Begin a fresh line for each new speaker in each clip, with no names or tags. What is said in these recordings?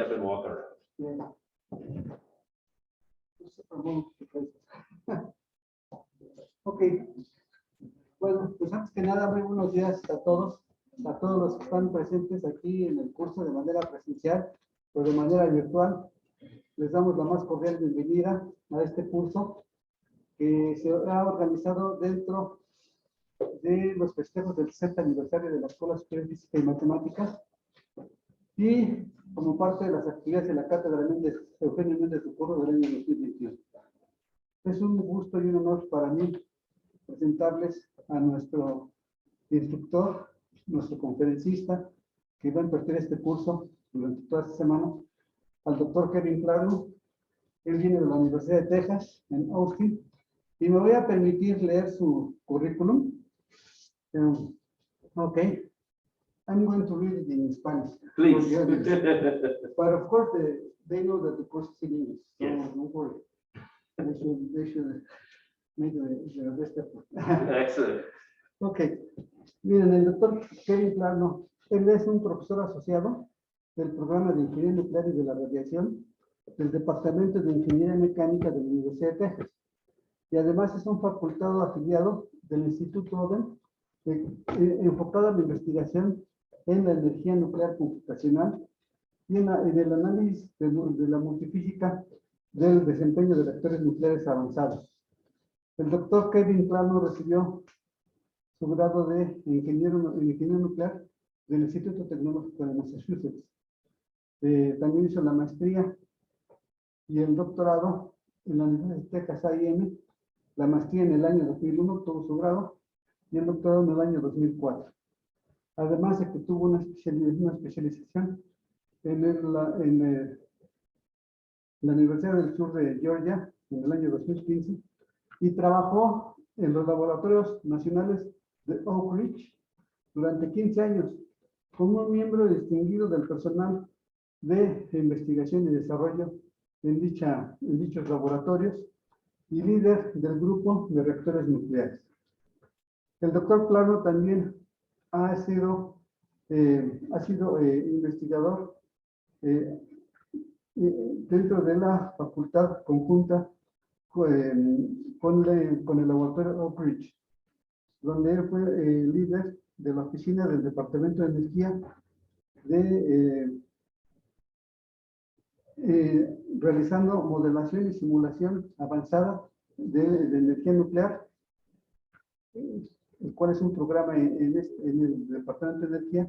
up and walk around.
Yeah. Ok. Bueno, pues antes que nada, muy buenos días a todos los que están presentes aquí en el curso de manera presencial o de manera virtual. Les damos la más cordial bienvenida a este curso que se ha organizado dentro de los festejos del 60 aniversario de la Escuela Superior de Física y Matemáticas y como parte de las actividades de la Cátedra Méndez, Eugenio Méndez Docurro del año 2021. Es un gusto y un honor para mí presentarles a nuestro instructor, nuestro conferencista, que va a impartir este curso durante toda esta semana, al doctor Clarno. Él viene de la Universidad de Texas, en Austin, y me voy a permitir leer su currículum. Okay, I'm going to read it in Spanish.
Please.
But of course, they know that the course is in English, so
Yes.
don't worry. They should make the best effort.
Excellent.
Ok, miren, el doctor Clarno, él es un profesor asociado del programa de Ingeniería Nuclear y de la Radiación del Departamento de Ingeniería Mecánica de la Universidad de Texas. Y además es un facultado afiliado del Instituto enfocado a la investigación en la energía nuclear computacional y en el análisis de la multifísica del desempeño de reactores nucleares avanzados. El doctor Clarno recibió su grado de ingeniero nuclear del Instituto Tecnológico de Massachusetts. También hizo la maestría y el doctorado en la Universidad de Texas A&M, la maestría en el año 2001, tuvo su grado, y el doctorado en el año 2004. Además de que tuvo una especialización en la Universidad del Sur de Georgia en el año 2015 y trabajó en los laboratorios nacionales de Oak Ridge durante 15 años como un miembro distinguido del personal de investigación y desarrollo en dichos laboratorios y líder del grupo de reactores nucleares. El doctor Clarno también ha sido investigador dentro de la facultad conjunta con el laboratorio Oak Ridge, donde él fue líder de la oficina del Departamento de Energía realizando modelación y simulación avanzada de energía nuclear, el cual es un programa en el Departamento de Energía,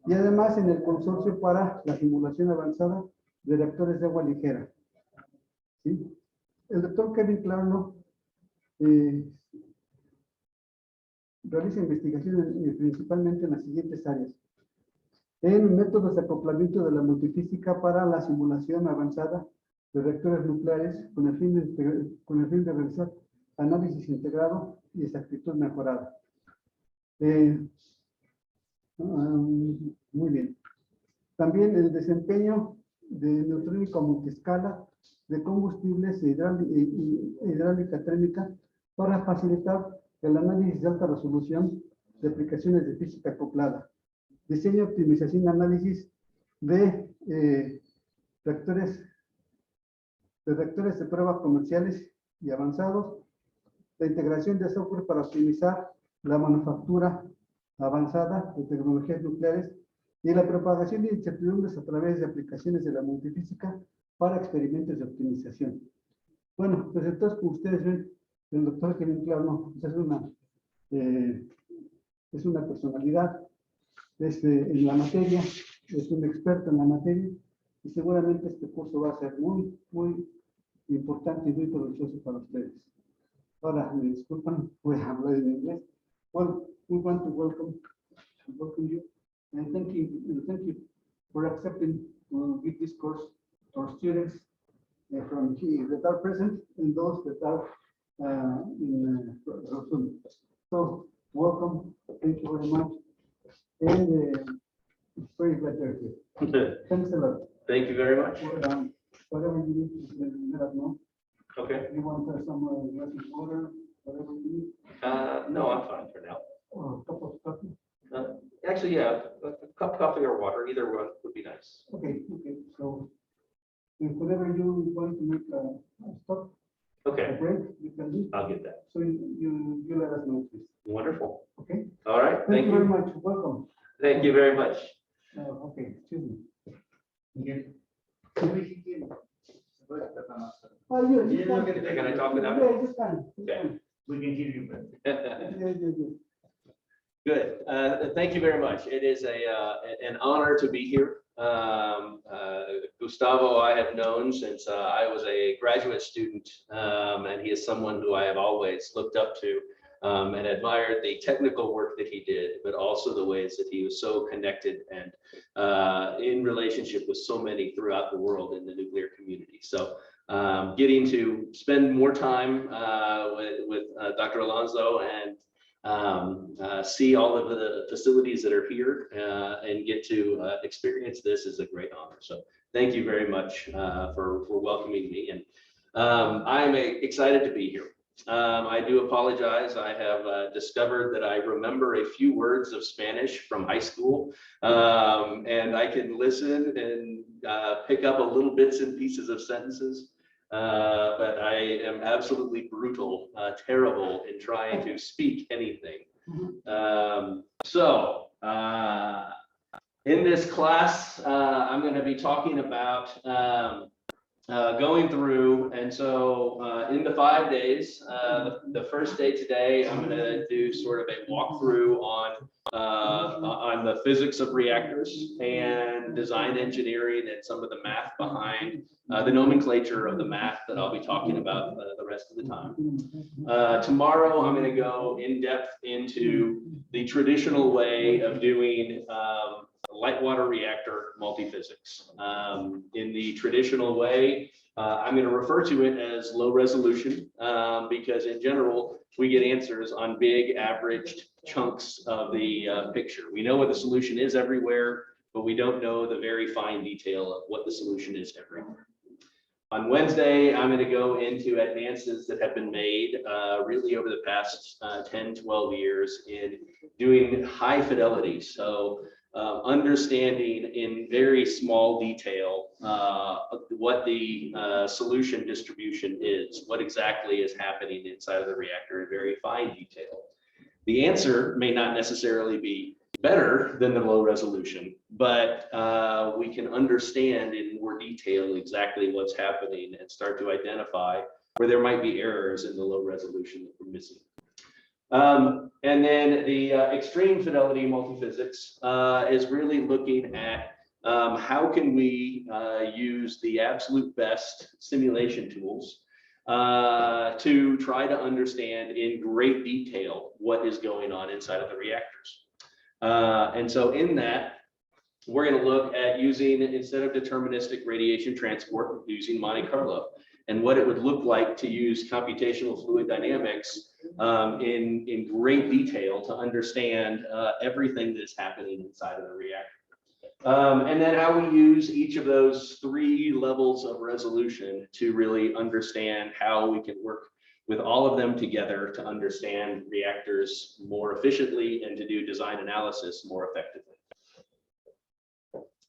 y además en el consorcio para la simulación avanzada de reactores de agua ligera. ¿Sí? El doctor Clarno realiza investigaciones principalmente en las siguientes áreas: en métodos de acoplamiento de la multifísica para la simulación avanzada de reactores nucleares con el fin de realizar análisis integrado y exactitud mejorada. Muy bien. También el desempeño de neutrónica multiescala de combustibles e hidráulica térmica para facilitar el análisis de alta resolución de aplicaciones de física acoplada. Diseño, optimización y análisis de reactores de prueba comerciales y avanzados, la integración de software para optimizar la manufactura avanzada de tecnologías nucleares y la propagación de incertidumbres a través de aplicaciones de la multifísica para experimentos de optimización. Bueno, pues entonces, como ustedes ven, el doctor Clarno es una personalidad en la materia, es un experto en la materia, y seguramente este curso va a ser muy, muy importante y muy provechoso para ustedes. Ahora, me disculpan, voy a hablar en inglés. Well, we want to welcome you, and thank you for accepting to give this course to our students from here that are present and those that are in Zoom. So, welcome, thank you very much, and very glad to have you. Thanks a lot.
Thank you very much.
Whatever you need, let us know.
Okay.
You want some water, whatever you need.
No, I'm fine for now.
Or a cup of coffee.
Actually, yeah, a cup of coffee or water, either one would be nice.
Okay, okay, so whenever you want to make a stop, a
Okay,
break, you can do.
I'll get that.
So you let us know, please.
Wonderful.
Okay?
All right,
Thank you very much. Welcome.
Thank you very much.
Okay, excuse me.
Miguel.
Oh, yeah, you
Yeah,
can.
Can I talk without?
Yeah, you can. You
Okay.
can.
We can hear you, but.
Yeah, yeah, yeah.
Good. Thank you very much. It is an honor to be here. Gustavo, I have known since I was a graduate student, and he is someone who I have always looked up to and admired the technical work that he did, but also the ways that he was so connected and in relationship with so many throughout the world in the nuclear community. So getting to spend more time with Dr. Alonso and see all of the facilities that are here and get to experience this is a great honor. So thank you very much for welcoming me. And I'm excited to be here. I do apologize. I have discovered that I remember a few words of Spanish from high school, and I can listen and pick up a little bits and pieces of sentences. But I am absolutely brutal, terrible in trying to speak anything. In this class, I'm going to be talking about going through, and so in the 5 days, the first day today, I'm going to do sort of a walkthrough on the physics of reactors and design engineering and some of the math behind the nomenclature of the math that I'll be talking about the rest of the time. Tomorrow, I'm going to go in depth into the traditional way of doing light water reactor multiphysics. In the traditional way, I'm going to refer to it as low resolution because in general, we get answers on big averaged chunks of the picture. We know what the solution is everywhere, but we don't know the very fine detail of what the solution is everywhere. On Wednesday, I'm going to go into advances that have been made really over the past 10, 12 years in doing high fidelity. So understanding in very small detail what the solution distribution is, what exactly is happening inside of the reactor in very fine detail. The answer may not necessarily be better than the low resolution, but we can understand in more detail exactly what's happening and start to identify where there might be errors in the low resolution that we're missing. And then the extreme fidelity multiphysics is really looking at how can we use the absolute best simulation tools to try to understand in great detail what is going on inside of the reactors. And so in that, we're going to look at using, instead of deterministic radiation transport, using Monte Carlo, and what it would look like to use computational fluid dynamics in great detail to understand everything that's happening inside of the reactor. And then how we use each of those 3 levels of resolution to really understand how we can work with all of them together to understand reactors more efficiently and to do design analysis more effectively.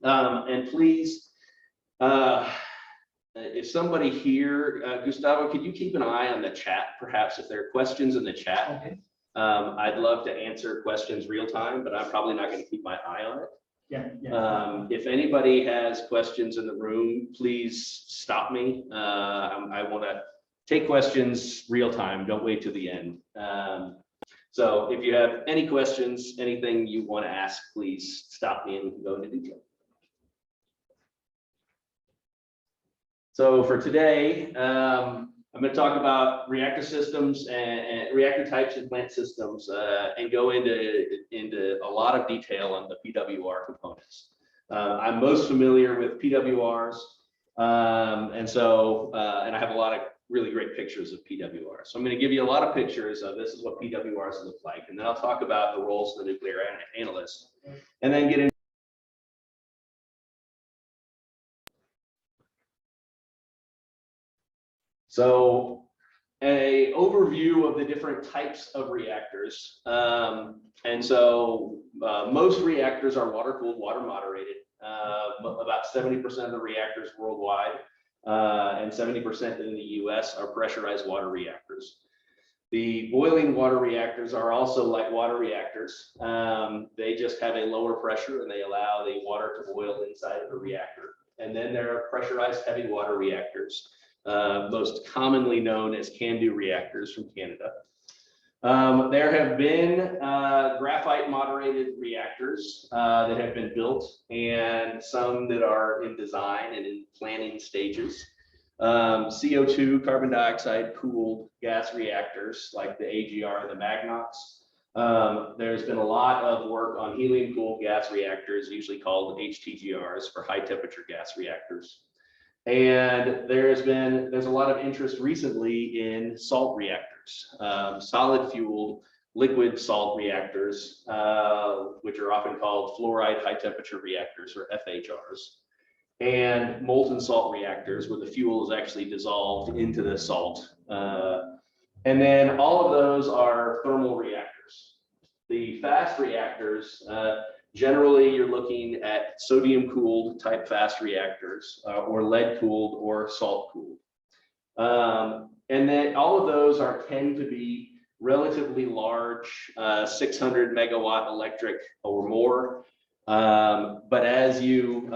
And please, if somebody here, Gustavo, could you keep an eye on the chat, perhaps if there are questions in the chat?
Okay.
I'd love to answer questions real time, but I'm probably not going to keep my eye on it.
Yeah.
If anybody has questions in the room, please stop me. I want to take questions real time. Don't wait till the end. So if you have any questions, anything you want to ask, please stop me and we can go into detail. So for today, I'm going to talk about reactor systems and reactor types and plant systems and go into a lot of detail on the PWR components. I'm most familiar with PWRs, and I have a lot of really great pictures of PWRs. So I'm going to give you a lot of pictures of this is what PWRs look like, and then I'll talk about the roles of the nuclear analyst, and then get into So a overview of the different types of reactors. And so most reactors are water cooled, water moderated. About 70% of the reactors worldwide and 70% in the US are pressurized water reactors. The boiling water reactors are also like water reactors. They just have a lower pressure and they allow the water to boil inside of the reactor. And then there are pressurized heavy water reactors, most commonly known as CANDU reactors from Canada. There have been graphite moderated reactors that have been built and some that are in design and in planning stages. CO2, carbon dioxide cooled gas reactors like the AGR and the Magnox. There's been a lot of work on helium cooled gas reactors, usually called HTGRs for high temperature gas reactors. And there's a lot of interest recently in salt reactors, solid fueled liquid salt reactors, which are often called fluoride high temperature reactors or FHRs, and molten salt reactors where the fuel is actually dissolved into the salt. And then all of those are thermal reactors. The fast reactors, generally, you're looking at sodium cooled type fast reactors or lead cooled or salt cooled. And then all of those tend to be relatively large, 600 megawatt electric or more. But as you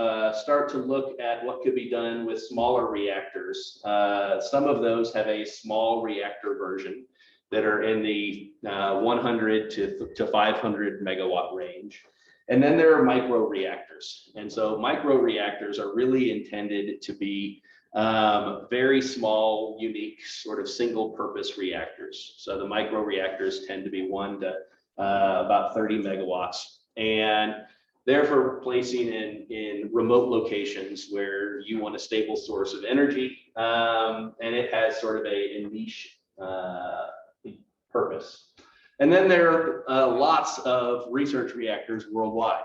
start to look at what could be done with smaller reactors, some of those have a small reactor version that are in the 100 to 500 megawatt range. And then there are micro reactors. And so micro reactors are really intended to be very small, unique, sort of single purpose reactors. So the micro reactors tend to be 1 to about 30 megawatts. And they're for placing in remote locations where you want a stable source of energy. And it has sort of a niche purpose. And then there are lots of research reactors worldwide.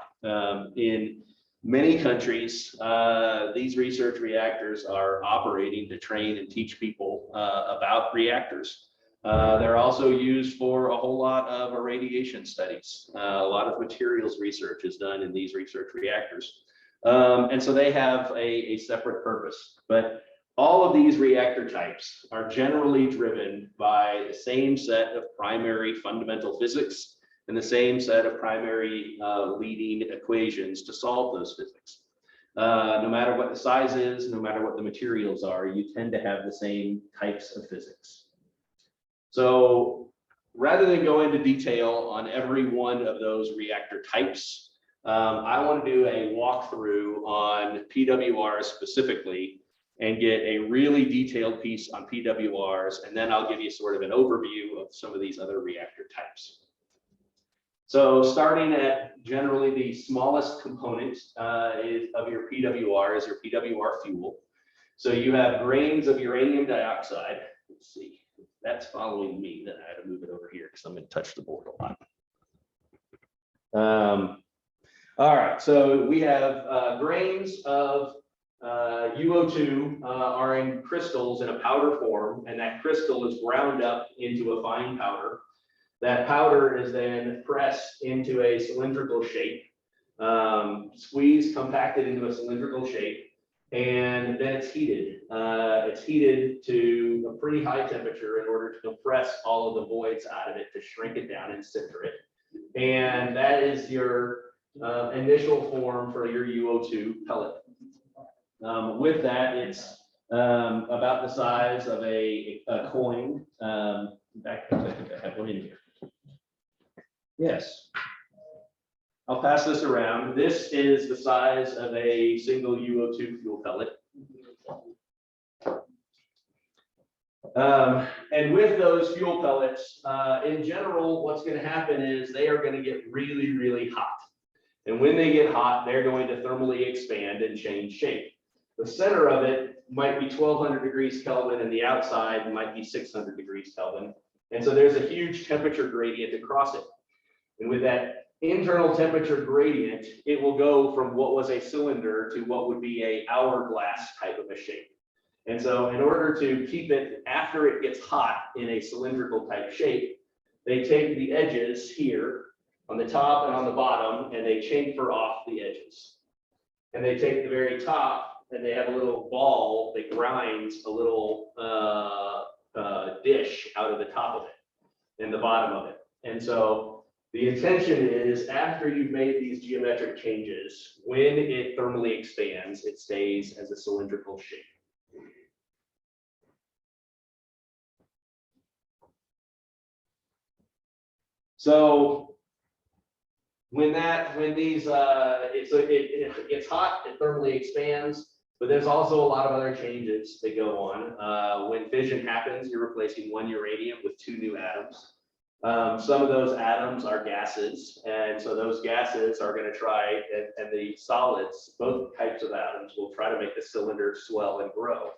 In many countries, these research reactors are operating to train and teach people about reactors. They're also used for a whole lot of irradiation studies. A lot of materials research is done in these research reactors. And so they have a separate purpose. But all of these reactor types are generally driven by the same set of primary fundamental physics and the same set of primary leading equations to solve those physics. No matter what the size is, no matter what the materials are, you tend to have the same types of physics. So rather than go into detail on every one of those reactor types, I want to do a walkthrough on PWRs specifically and get a really detailed piece on PWRs, and then I'll give you sort of an overview of some of these other reactor types. So starting at generally the smallest component of your PWR is your PWR fuel. So you have grains of uranium dioxide. Let's see, if that's following me, then I had to move it over here because I'm going to touch the board a lot. All right, so we have grains of UO2 are in crystals in a powder form, and that crystal is ground up into a fine powder. That powder is then pressed into a cylindrical shape, squeezed, compacted into a cylindrical shape, and then it's heated. It's heated to a pretty high temperature in order to compress all of the voids out of it to shrink it down and sinter it. And that is your initial form for your UO2 pellet. With that, it's about the size of a coin. In fact, I think I have one in here. Yes. I'll pass this around. This is the size of a single UO2 fuel pellet. And with those fuel pellets, in general, what's going to happen is they are going to get really, really hot. And when they get hot, they're going to thermally expand and change shape. The center of it might be 1200 degrees Kelvin and the outside might be 600 degrees Kelvin. And so there's a huge temperature gradient across it. And with that internal temperature gradient, it will go from what was a cylinder to what would be a hourglass type of a shape. And so in order to keep it after it gets hot in a cylindrical type shape, they take the edges here on the top and on the bottom, and they chamfer off the edges. And they take the very top, and they have a little ball that grinds a little dish out of the top of it and the bottom of it. And so the intention is, after you've made these geometric changes, when it thermally expands, it stays as a cylindrical shape. So when these it gets hot, it thermally expands, but there's also a lot of other changes that go on. When fission happens, you're replacing one uranium with two new atoms. Some of those atoms are gases, and so those gases are going to try, and the solids, both types of atoms, will try to make the cylinder swell and grow.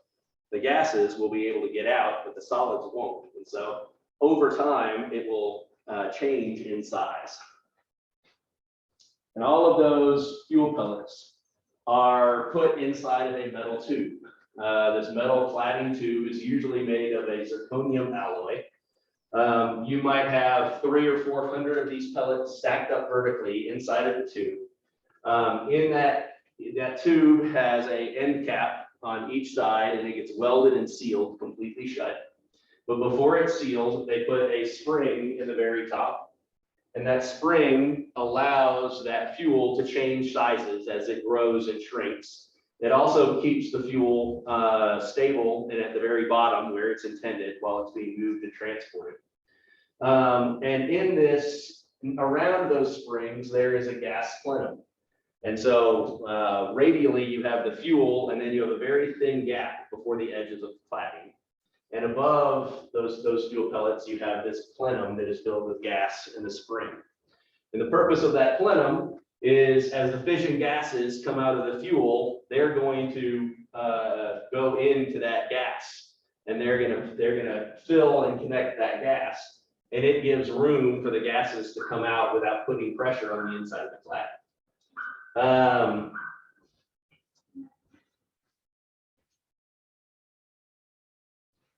The gases will be able to get out, but the solids won't. And so over time, it will change in size. And all of those fuel pellets are put inside of a metal tube. This metal cladding tube is usually made of a zirconium alloy. You might have 300 or 400 of these pellets stacked up vertically inside of the tube. In that tube has a end cap on each side, and it gets welded and sealed completely shut. But before it's sealed, they put a spring in the very top, and that spring allows that fuel to change sizes as it grows and shrinks. It also keeps the fuel stable and at the very bottom where it's intended while it's being moved and transported. And in this, around those springs, there is a gas plenum. And so radially, you have the fuel, and then you have a very thin gap before the edges of the cladding. And above those fuel pellets, you have this plenum that is filled with gas in the spring. And the purpose of that plenum is, as the fission gases come out of the fuel, they're going to go into that gas, and they're gonna fill and connect that gas, and it gives room for the gases to come out without putting pressure on the inside of the cladding.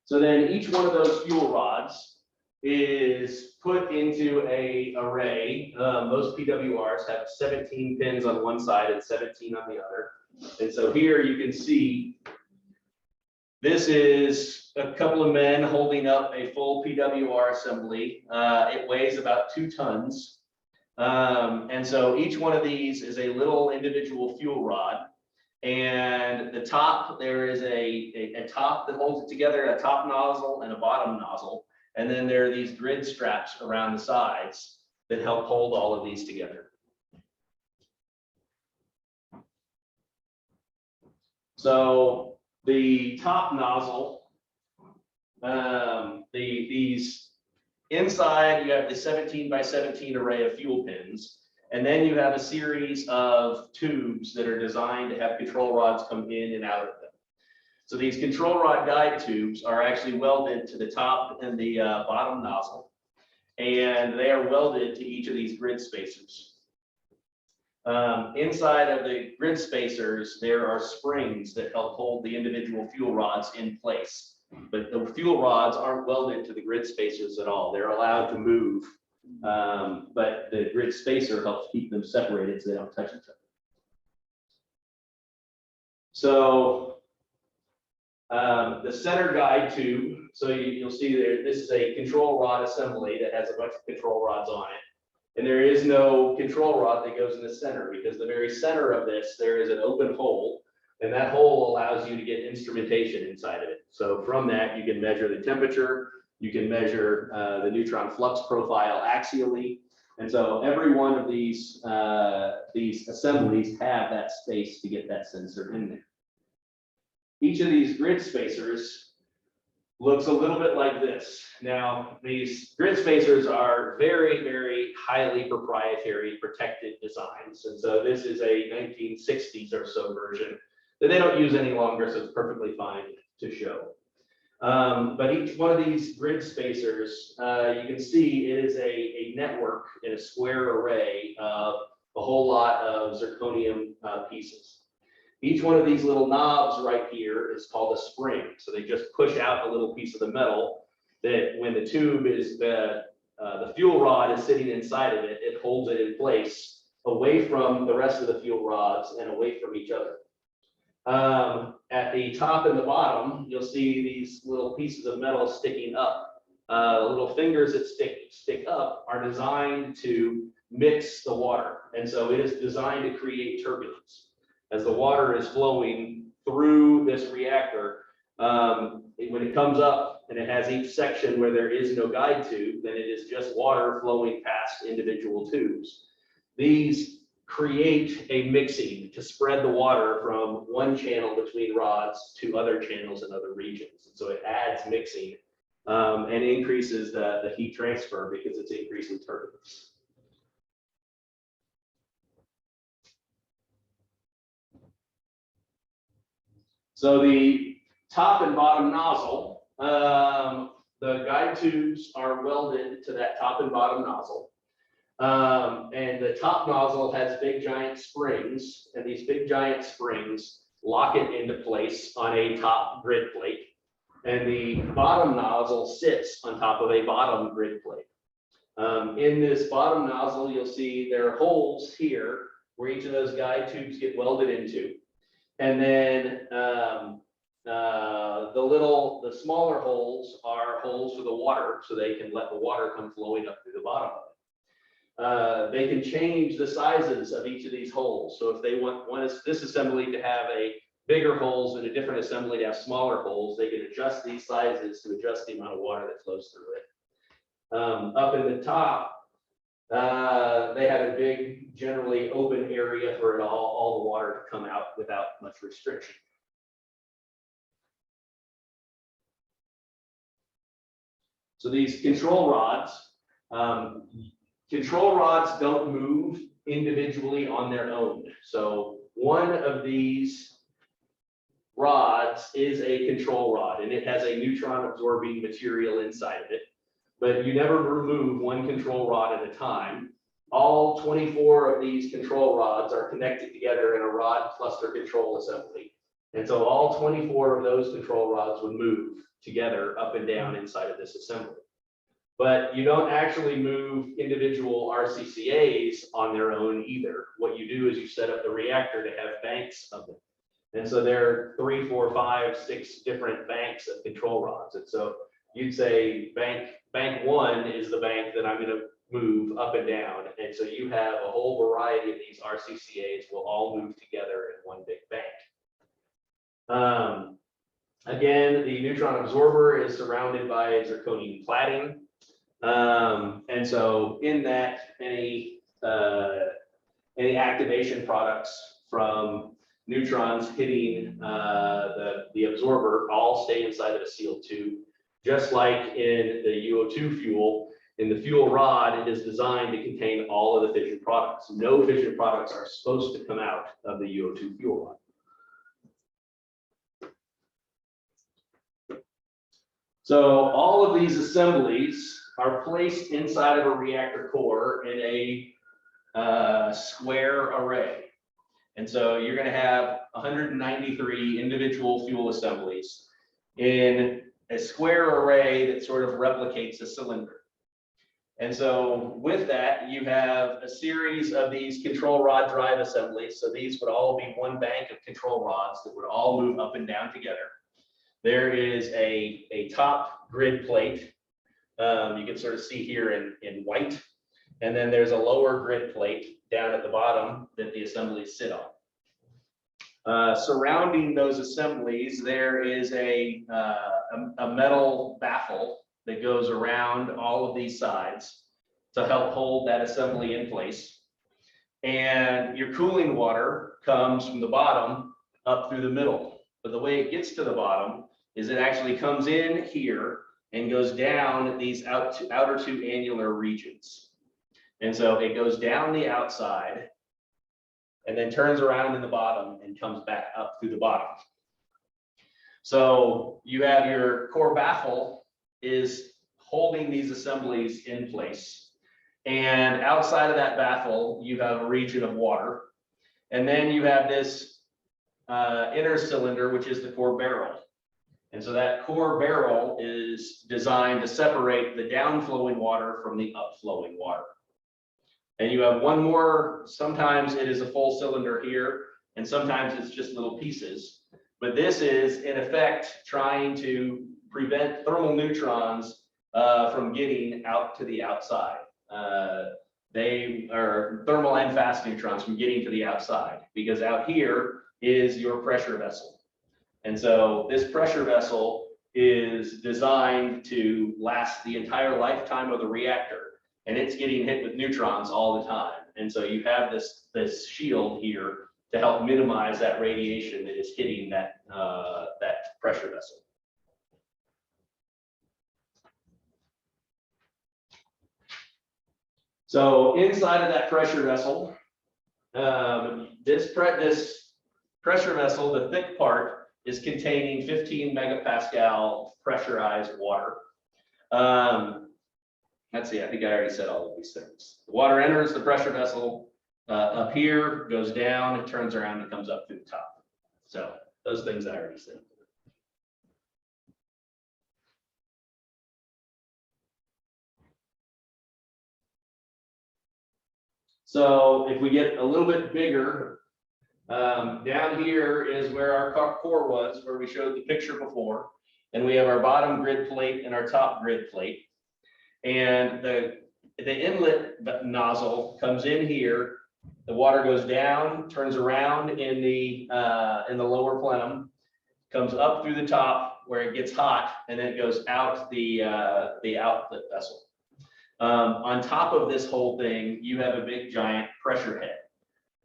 So then each one of those fuel rods is put into an array. Most PWRs have 17 pins on one side and 17 on the other. And so here you can see this is a couple of men holding up a full PWR assembly. It weighs about 2 tons. And so each one of these is a little individual fuel rod. And the top, there is a top that holds it together, a top nozzle and a bottom nozzle. And then there are these grid straps around the sides that help hold all of these together. So the top nozzle, these inside, you have the 17 by 17 array of fuel pins. And then you have a series of tubes that are designed to have control rods come in and out of them. So these control rod guide tubes are actually welded to the top and the bottom nozzle, and they are welded to each of these grid spacers. Inside of the grid spacers, there are springs that help hold the individual fuel rods in place, but the fuel rods aren't welded to the grid spacers at all. They're allowed to move. But the grid spacer helps keep them separated so they don't touch each other. So the center guide tube, so you'll see there, this is a control rod assembly that has a bunch of control rods on it. And there is no control rod that goes in the center, because the very center of this, there is an open hole, and that hole allows you to get instrumentation inside of it. So from that, you can measure the temperature. You can measure the neutron flux profile axially. And so every one of these assemblies have that space to get that sensor in there. Each of these grid spacers looks a little bit like this. Now, these grid spacers are very, very highly proprietary, protected designs. And so this is a 1960s or so version that they don't use any longer, so it's perfectly fine to show. But each one of these grid spacers, you can see it is a network in a square array of a whole lot of zirconium pieces. Each one of these little knobs right here is called a spring. So they just push out a little piece of the metal that when the tube is the fuel rod is sitting inside of it, it holds it in place away from the rest of the fuel rods and away from each other. At the top and the bottom, you'll see these little pieces of metal sticking up. The little fingers that stick up are designed to mix the water. And so it is designed to create turbulence. As the water is flowing through this reactor, when it comes up and it has each section where there is no guide tube, then it is just water flowing past individual tubes. These create a mixing to spread the water from one channel between rods to other channels in other regions. And so it adds mixing and increases the heat transfer because it's increasing turbulence. So the top and bottom nozzle, the guide tubes are welded to that top and bottom nozzle. And the top nozzle has big giant springs, and these big giant springs lock it into place on a top grid plate. And the bottom nozzle sits on top of a bottom grid plate. In this bottom nozzle, you'll see there are holes here where each of those guide tubes get welded into. And then the smaller holes are holes for the water, so they can let the water come flowing up through the bottom of it. They can change the sizes of each of these holes. So if they want this assembly to have a bigger holes and a different assembly to have smaller holes, they can adjust these sizes to adjust the amount of water that flows through it. Up in the top, they have a big, generally open area for it all the water to come out without much restriction. So these control rods don't move individually on their own. So one of these rods is a control rod, and it has a neutron absorbing material inside of it. But you never remove one control rod at a time. All 24 of these control rods are connected together in a rod cluster control assembly. And so all 24 of those control rods would move together up and down inside of this assembly. But you don't actually move individual RCCAs on their own either. What you do is you set up the reactor to have banks of them. And so there are 3, 4, 5, 6 different banks of control rods. And so you'd say bank 1 is the bank that I'm going to move up and down. And so you have a whole variety of these RCCAs will all move together in one big bank. Again, the neutron absorber is surrounded by zirconium cladding. And so in that, any activation products from neutrons hitting the absorber all stay inside of a sealed tube. Just like in the UO2 fuel, in the fuel rod, it is designed to contain all of the fission products. No fission products are supposed to come out of the UO2 fuel rod. So all of these assemblies are placed inside of a reactor core in a square array. And so you're going to have 193 individual fuel assemblies in a square array that sort of replicates a cylinder. And so with that, you have a series of these control rod drive assemblies. So these would all be one bank of control rods that would all move up and down together. There is a top grid plate. You can sort of see here in white. And then there's a lower grid plate down at the bottom that the assemblies sit on. Surrounding those assemblies, there is a metal baffle that goes around all of these sides to help hold that assembly in place. And your cooling water comes from the bottom up through the middle. But the way it gets to the bottom is it actually comes in here and goes down these outer two annular regions. And so it goes down the outside and then turns around in the bottom and comes back up through the bottom. So you have your core baffle is holding these assemblies in place. And outside of that baffle, you have a region of water. And then you have this inner cylinder, which is the core barrel. And so that core barrel is designed to separate the downflowing water from the upflowing water. And you have one more, sometimes it is a full cylinder here, and sometimes it's just little pieces. But this is, in effect, trying to prevent thermal neutrons from getting out to the outside. They are thermal and fast neutrons from getting to the outside, because out here is your pressure vessel. And so this pressure vessel is designed to last the entire lifetime of the reactor, and it's getting hit with neutrons all the time. And so you have this shield here to help minimize that radiation that is hitting that pressure vessel. So inside of that pressure vessel, this pressure vessel, the thick part, is containing 15 megapascal pressurized water. Let's see, I think I already said all of these things. The water enters the pressure vessel up here, goes down, it turns around and comes up through the top. So those things I already said. So if we get a little bit bigger, down here is where our core was, where we showed the picture before. And we have our bottom grid plate and our top grid plate. And the inlet nozzle comes in here. The water goes down, turns around in the lower plenum, comes up through the top where it gets hot, and then it goes out the outlet vessel. On top of this whole thing, you have a big giant pressure head.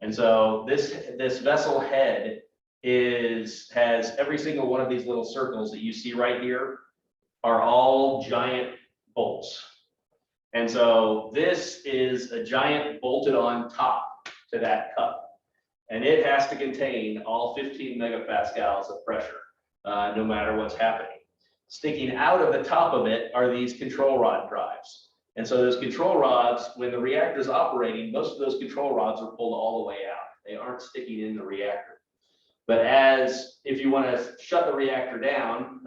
And so this vessel head has every single one of these little circles that you see right here are all giant bolts. And so this is a giant bolted on top to that cup. And it has to contain all 15 megapascals of pressure, no matter what's happening. Sticking out of the top of it are these control rod drives. And so those control rods, when the reactor is operating, most of those control rods are pulled all the way out. They aren't sticking in the reactor. But if you want to shut the reactor down,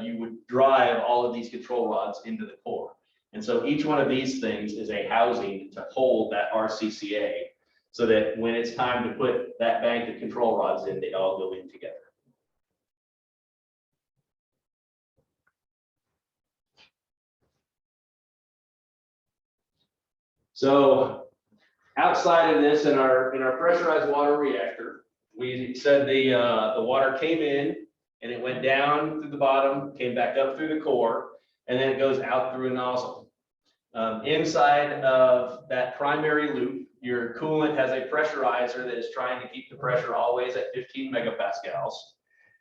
you would drive all of these control rods into the core. And so each one of these things is a housing to hold that RCCA, so that when it's time to put that bank of control rods in, they all go in together. So outside of this, in our pressurized water reactor, we said the water came in and it went down through the bottom, came back up through the core, and then it goes out through a nozzle. Inside of that primary loop, your coolant has a pressurizer that is trying to keep the pressure always at 15 megapascals,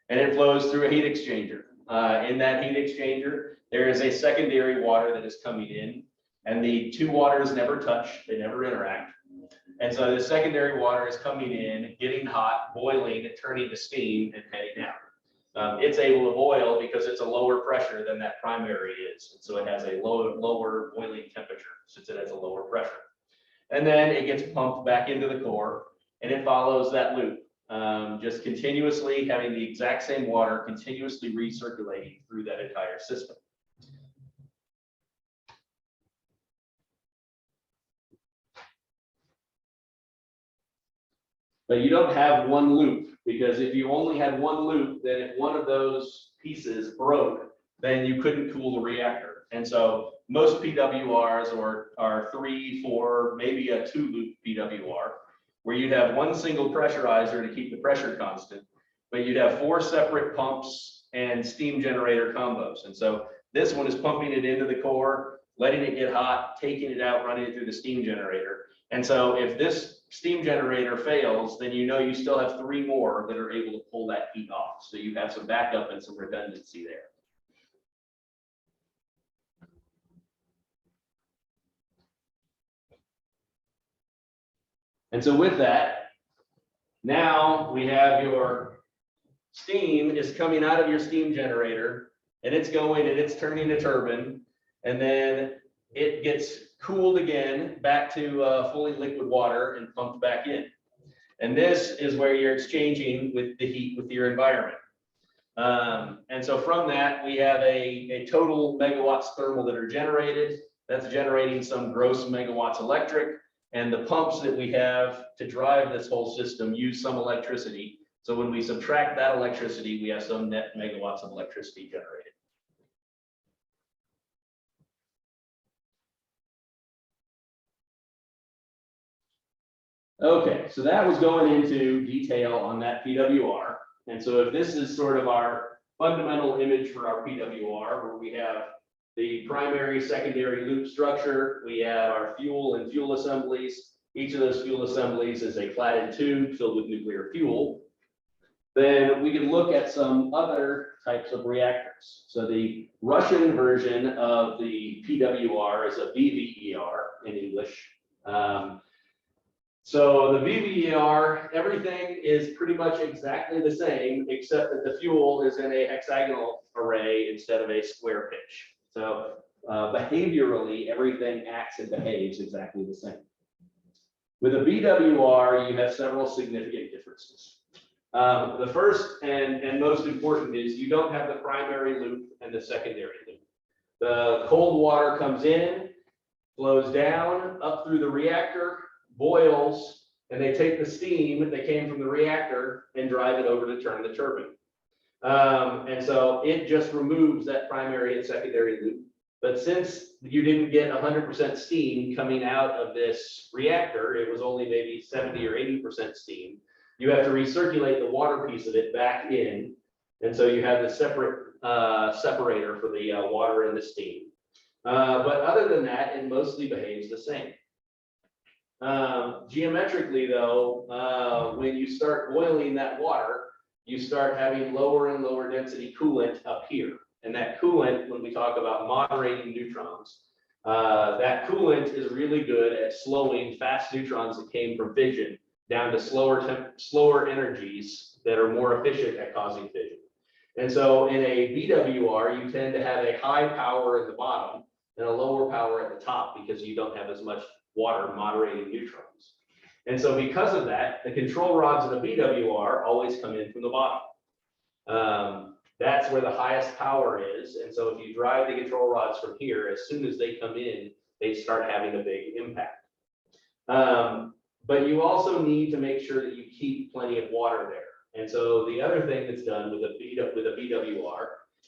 and it flows through a heat exchanger. In that heat exchanger, there is a secondary water that is coming in, and the two waters never touch, they never interact. And so the secondary water is coming in, getting hot, boiling, turning to steam, and heading out. It's able to boil because it's a lower pressure than that primary is. And so it has a lower boiling temperature since it has a lower pressure. And then it gets pumped back into the core, and it follows that loop, just continuously having the exact same water continuously recirculating through that entire system. But you don't have one loop, because if you only had one loop, then if one of those pieces broke, then you couldn't cool the reactor. And so most PWRs are 3, 4, maybe a 2-loop PWR, where you'd have one single pressurizer to keep the pressure constant, but you'd have 4 separate pumps and steam generator combos. And so this one is pumping it into the core, letting it get hot, taking it out, running it through the steam generator. And so if this steam generator fails, then you know you still have 3 more that are able to pull that heat off. So you have some backup and some redundancy there. And so with that, now we have your steam is coming out of your steam generator, and it's going and it's turning a turbine, and then it gets cooled again back to fully liquid water and pumped back in. And this is where you're exchanging with the heat with your environment. And so from that, we have a total megawatts thermal that are generated. That's generating some gross megawatts electric. And the pumps that we have to drive this whole system use some electricity. So when we subtract that electricity, we have some net megawatts of electricity generated. Okay, so that was going into detail on that PWR. And so if this is sort of our fundamental image for our PWR, where we have the primary, secondary loop structure, we have our fuel and fuel assemblies. Each of those fuel assemblies is a cladded tube filled with nuclear fuel. Then we can look at some other types of reactors. So the Russian version of the PWR is a VVER in English. So the VVER, everything is pretty much exactly the same, except that the fuel is in a hexagonal array instead of a square pitch. So behaviorally, everything acts and behaves exactly the same. With a BWR, you have several significant differences. The first and most important is you don't have the primary loop and the secondary loop. The cold water comes in, flows down, up through the reactor, boils, and they take the steam that came from the reactor and drive it over to turn the turbine. And so it just removes that primary and secondary loop. But since you didn't get 100% steam coming out of this reactor, it was only maybe 70 or 80% steam, you have to recirculate the water piece of it back in. And so you have the separate separator for the water and the steam. But other than that, it mostly behaves the same. Geometrically though, when you start boiling that water, you start having lower and lower density coolant up here. And that coolant, when we talk about moderating neutrons, that coolant is really good at slowing fast neutrons that came from fission down to slower energies that are more efficient at causing fission. And so in a BWR, you tend to have a high power at the bottom and a lower power at the top because you don't have as much water moderating neutrons. And so because of that, the control rods in a BWR always come in from the bottom. That's where the highest power is. And so if you drive the control rods from here, as soon as they come in, they start having a big impact. But you also need to make sure that you keep plenty of water there. And so the other thing that's done with a BWR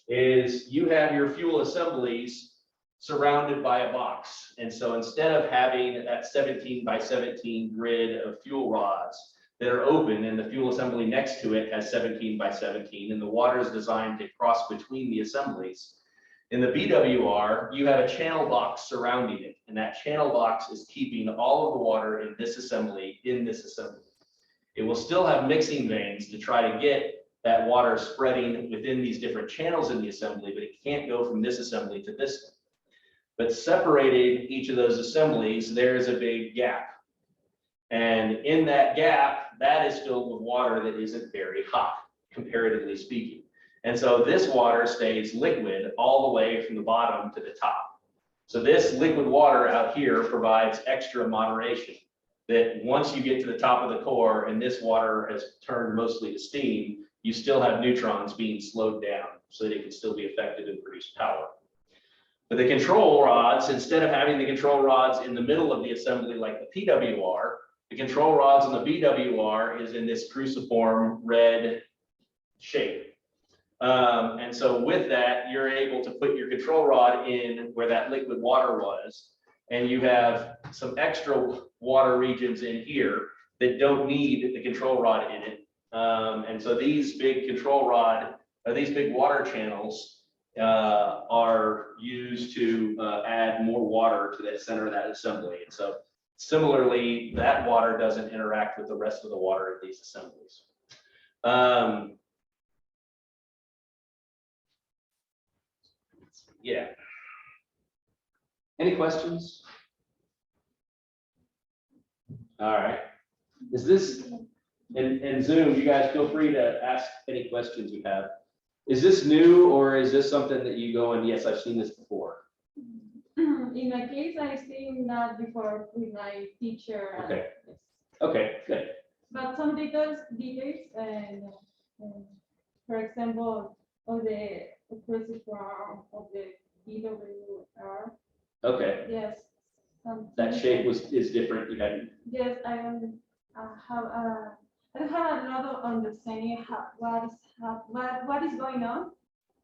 is you have your fuel assemblies surrounded by a box. And so instead of having that 17 by 17 grid of fuel rods that are open and the fuel assembly next to it has 17 by 17 and the water is designed to cross between the assemblies, in the BWR, you have a channel box surrounding it. And that channel box is keeping all of the water in this assembly in this assembly. It will still have mixing vanes to try to get that water spreading within these different channels in the assembly, but it can't go from this assembly to this one. But separating each of those assemblies, there is a big gap. And in that gap, that is filled with water that isn't very hot, comparatively speaking. And so this water stays liquid all the way from the bottom to the top. So this liquid water out here provides extra moderation that once you get to the top of the core and this water has turned mostly to steam, you still have neutrons being slowed down so that it can still be effective and produce power. But the control rods, instead of having the control rods in the middle of the assembly like the PWR, the control rods on the BWR is in this cruciform red shape. And so with that, you're able to put your control rod in where that liquid water was, and you have some extra water regions in here that don't need the control rod in it. And so these big control rod, or these big water channels are used to add more water to the center of that assembly. And so similarly, that water doesn't interact with the rest of the water in these assemblies. Yeah. Any questions? All right. Is this, and Zoom, you guys feel free to ask any questions you have. Is this new or is this something that you go and, yes, I've seen this before?
In my case, I've seen that before with my teacher.
Okay. Okay, good.
but some details, for example, of the cruciform of the BWR.
Okay,
Yes.
that shape is different. You had,
Yes, I have I don't have a lot of understanding what is going on,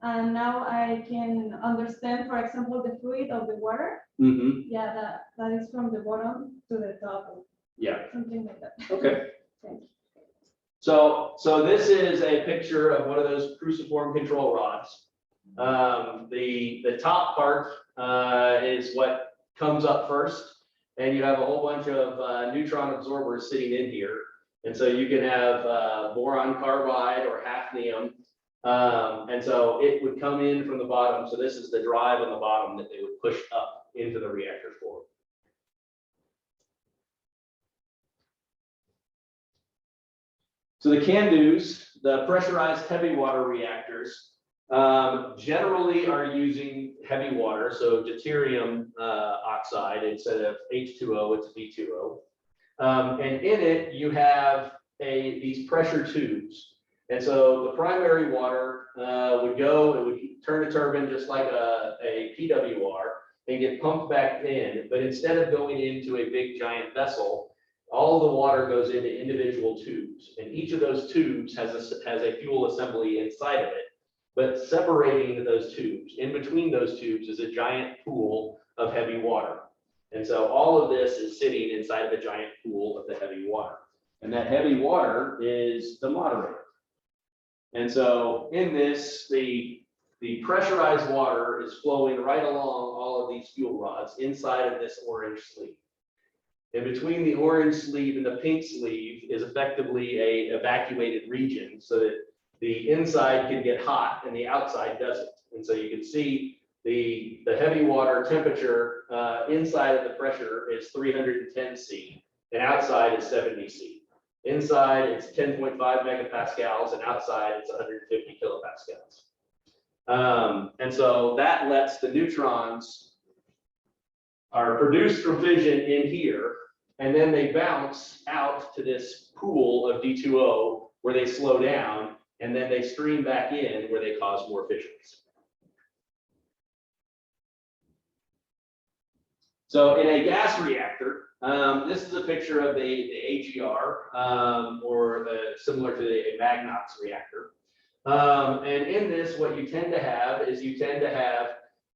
and now I can understand, for example, the fluid of the water.
mm-hmm.
Yeah, that is from the bottom to the top,
Yeah,
something like that.
okay.
Thank you.
So this is a picture of one of those cruciform control rods. The top part is what comes up first, and you have a whole bunch of neutron absorbers sitting in here. And so you can have boron carbide or hafnium. And so it would come in from the bottom. So this is the drive on the bottom that they would push up into the reactor for. So the CANDOs, the pressurized heavy water reactors, generally are using heavy water, so deuterium oxide instead of H2O, it's B2O. And in it, you have these pressure tubes. And so the primary water would go, it would turn a turbine just like a PWR and get pumped back in. But instead of going into a big giant vessel, all the water goes into individual tubes. And each of those tubes has a fuel assembly inside of it. But separating those tubes, in between those tubes is a giant pool of heavy water. And so all of this is sitting inside of a giant pool of the heavy water. And that heavy water is the moderator. And so in this, the pressurized water is flowing right along all of these fuel rods inside of this orange sleeve. And between the orange sleeve and the pink sleeve is effectively a evacuated region so that the inside can get hot and the outside doesn't. And so you can see the heavy water temperature inside of the pressure is 310 C and outside is 70 C. Inside it's 10.5 megapascals and outside it's 150 kilopascals. And so that lets the neutrons are produced from fission in here, and then they bounce out to this pool of D2O where they slow down, and then they stream back in where they cause more fissions. So in a gas reactor, this is a picture of the AGR, or similar to a Magnox reactor. And in this, what you tend to have is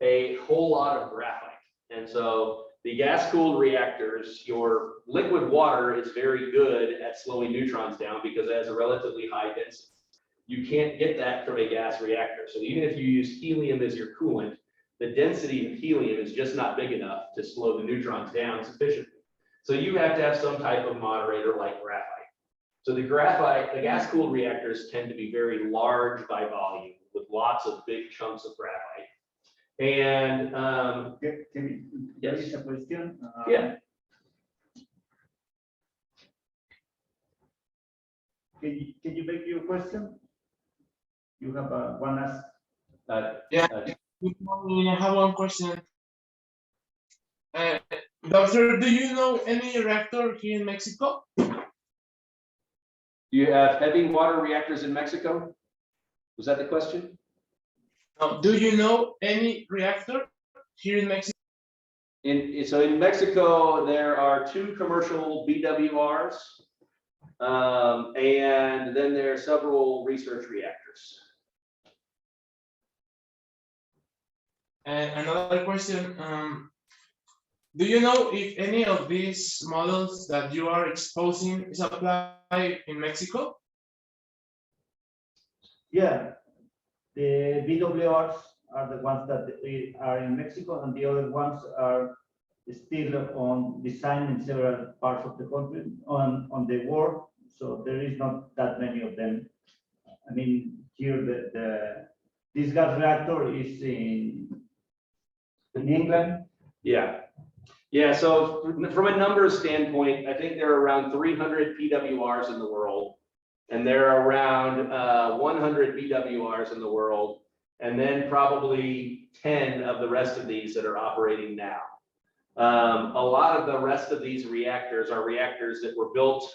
a whole lot of graphite. And so the gas-cooled reactors, your liquid water is very good at slowing neutrons down because it has a relatively high density. You can't get that from a gas reactor. So even if you use helium as your coolant, the density of helium is just not big enough to slow the neutrons down sufficiently. So you have to have some type of moderator like graphite. So the gas-cooled reactors tend to be very large by volume with lots of big chunks of graphite. And
There is a question.
yeah.
Can you make your question? You have one ask.
Good morning. I have one question. Doctor, do you know any reactor here in Mexico?
Do you have heavy water reactors in Mexico? Was that the question?
Do you know any reactor here in Mexico?
So in Mexico, there are 2 commercial BWRs, and then there are several research reactors.
And another question, do you know if any of these models that you are exposing is applied in Mexico?
Yeah, the BWRs are the ones that are in Mexico, and the other ones are still on design in several parts of the country, on the world. So there is not that many of them. I mean, here this gas reactor is in England.
Yeah. So from a numbers standpoint, I think there are around 300 PWRs in the world, and there are around 100 BWRs in the world, and then probably 10 of the rest of these that are operating now. A lot of the rest of these reactors are reactors that were built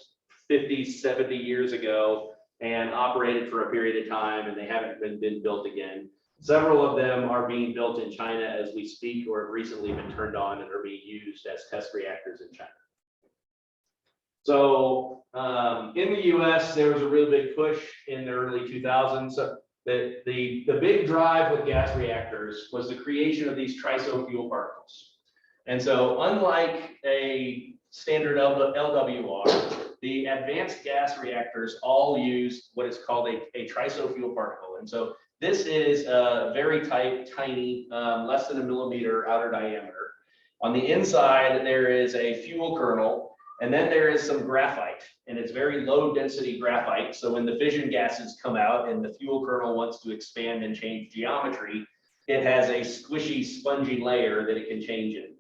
50, 70 years ago and operated for a period of time, and they haven't been built again. Several of them are being built in China as we speak, or have recently been turned on and are being used as test reactors in China. So in the US, there was a really big push in the early 2000s. So the big drive with gas reactors was the creation of these TRISO fuel particles. And so unlike a standard LWR, the advanced gas reactors all use what is called a TRISO fuel particle. And so this is a very tight, tiny, less than a millimeter outer diameter. On the inside, there is a fuel kernel, and then there is some graphite, and it's very low density graphite. So when the fission gases come out and the fuel kernel wants to expand and change geometry, it has a squishy, spongy layer that it can change in.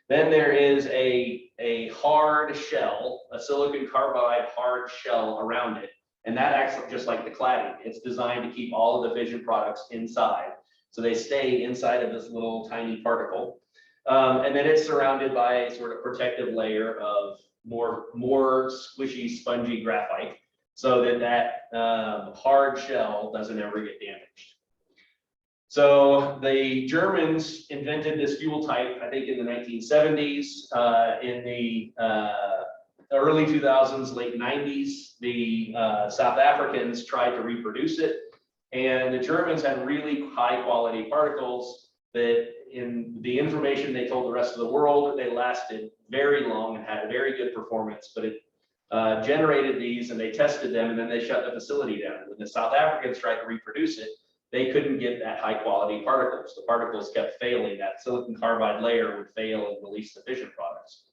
Then there is a hard shell, a silicon carbide hard shell around it. And that acts just like the cladding. It's designed to keep all of the fission products inside. So they stay inside of this little tiny particle. And then it's surrounded by a sort of protective layer of more squishy, spongy graphite, so that hard shell doesn't ever get damaged. So the Germans invented this fuel type, I think in the 1970s. In the early 2000s, late 90s, the South Africans tried to reproduce it. And the Germans had really high quality particles that, in the information they told the rest of the world, they lasted very long and had a very good performance, but it generated these and they tested them, and then they shut the facility down. When the South Africans tried to reproduce it, they couldn't get that high quality particles. The particles kept failing. That silicon carbide layer would fail and release the fission products.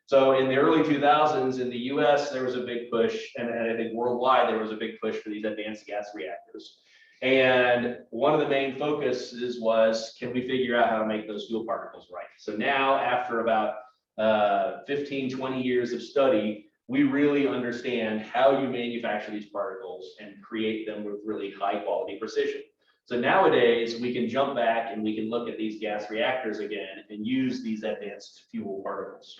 So in the early 2000s in the US, there was a big push, and I think worldwide there was a big push for these advanced gas reactors. And one of the main focuses was, can we figure out how to make those fuel particles right? So now, after about 15, 20 years of study, we really understand how you manufacture these particles and create them with really high quality precision. So nowadays, we can jump back and we can look at these gas reactors again and use these advanced fuel particles.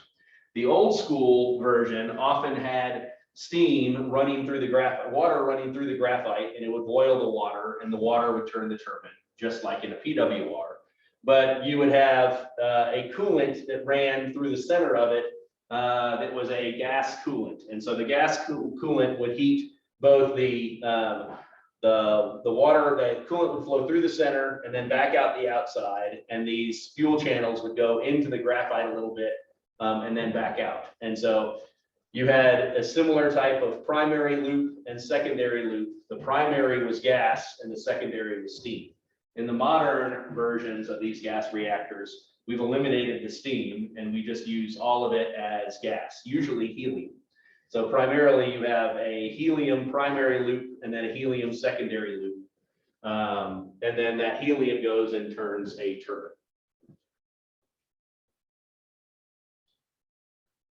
The old school version often had steam running through the graphite, water running through the graphite, and it would boil the water, and the water would turn the turbine, just like in a PWR. But you would have a coolant that ran through the center of it that was a gas coolant. And so the gas coolant would heat both the water, the coolant would flow through the center and then back out the outside, and these fuel channels would go into the graphite a little bit and then back out. And so you had a similar type of primary loop and secondary loop. The primary was gas and the secondary was steam. In the modern versions of these gas reactors, we've eliminated the steam and we just use all of it as gas, usually helium. So primarily you have a helium primary loop and then a helium secondary loop. And then that helium goes and turns a turbine.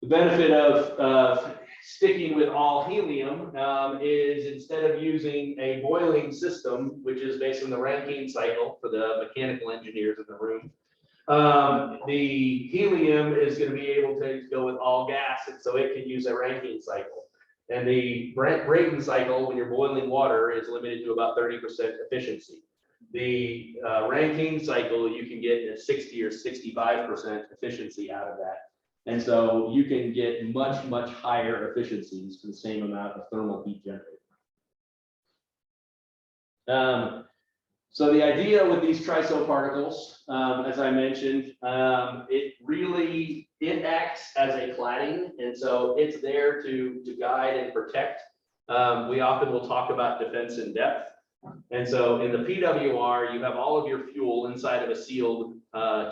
The benefit of sticking with all helium is, instead of using a boiling system, which is based on the Rankine cycle for the mechanical engineers in the room, the helium is going to be able to go with all gas, and so it can use a Rankine cycle. And the Brayton cycle, when you're boiling water, is limited to about 30% efficiency. The Rankine cycle, you can get a 60 or 65% efficiency out of that. And so you can get much, much higher efficiencies for the same amount of thermal heat generated. So the idea with these TRISO particles, as I mentioned, it acts as a cladding, and so it's there to guide and protect. We often will talk about defense in depth. And so in the PWR, you have all of your fuel inside of a sealed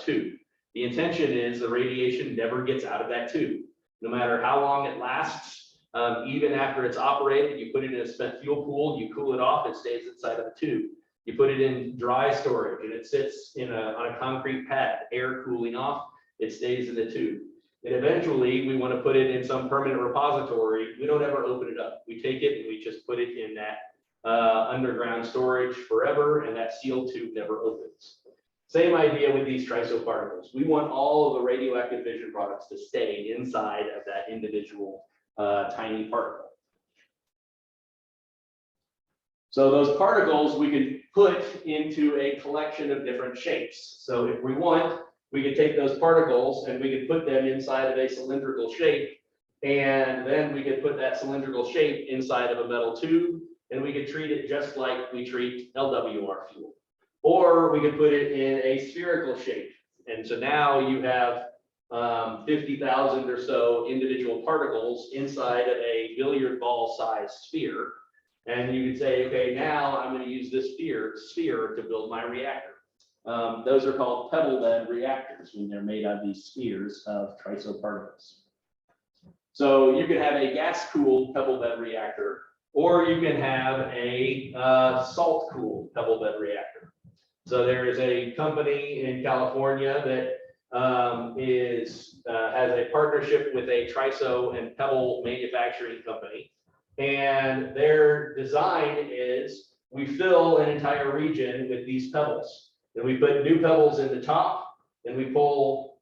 tube. The intention is the radiation never gets out of that tube. No matter how long it lasts, even after it's operated, you put it in a spent fuel pool, you cool it off, it stays inside of the tube. You put it in dry storage and it sits on a concrete pad, air cooling off, it stays in the tube. And eventually we want to put it in some permanent repository. We don't ever open it up. We take it and we just put it in that underground storage forever, and that sealed tube never opens. Same idea with these TRISO particles. We want all of the radioactive fission products to stay inside of that individual tiny particle. So those particles we could put into a collection of different shapes. So if we want, we could take those particles and we could put them inside of a cylindrical shape. And then we could put that cylindrical shape inside of a metal tube, and we could treat it just like we treat LWR fuel. Or we could put it in a spherical shape. And so now you have 50,000 or so individual particles inside of a billiard ball sized sphere. And you could say, okay, now I'm going to use this sphere to build my reactor. Those are called pebble bed reactors when they're made out of these spheres of triso particles. So you can have a gas-cooled pebble bed reactor, or you can have a salt-cooled pebble bed reactor. So there is a company in California that has a partnership with a triso and pebble manufacturing company. And their design is we fill an entire region with these pebbles. And we put new pebbles in the top, and we pull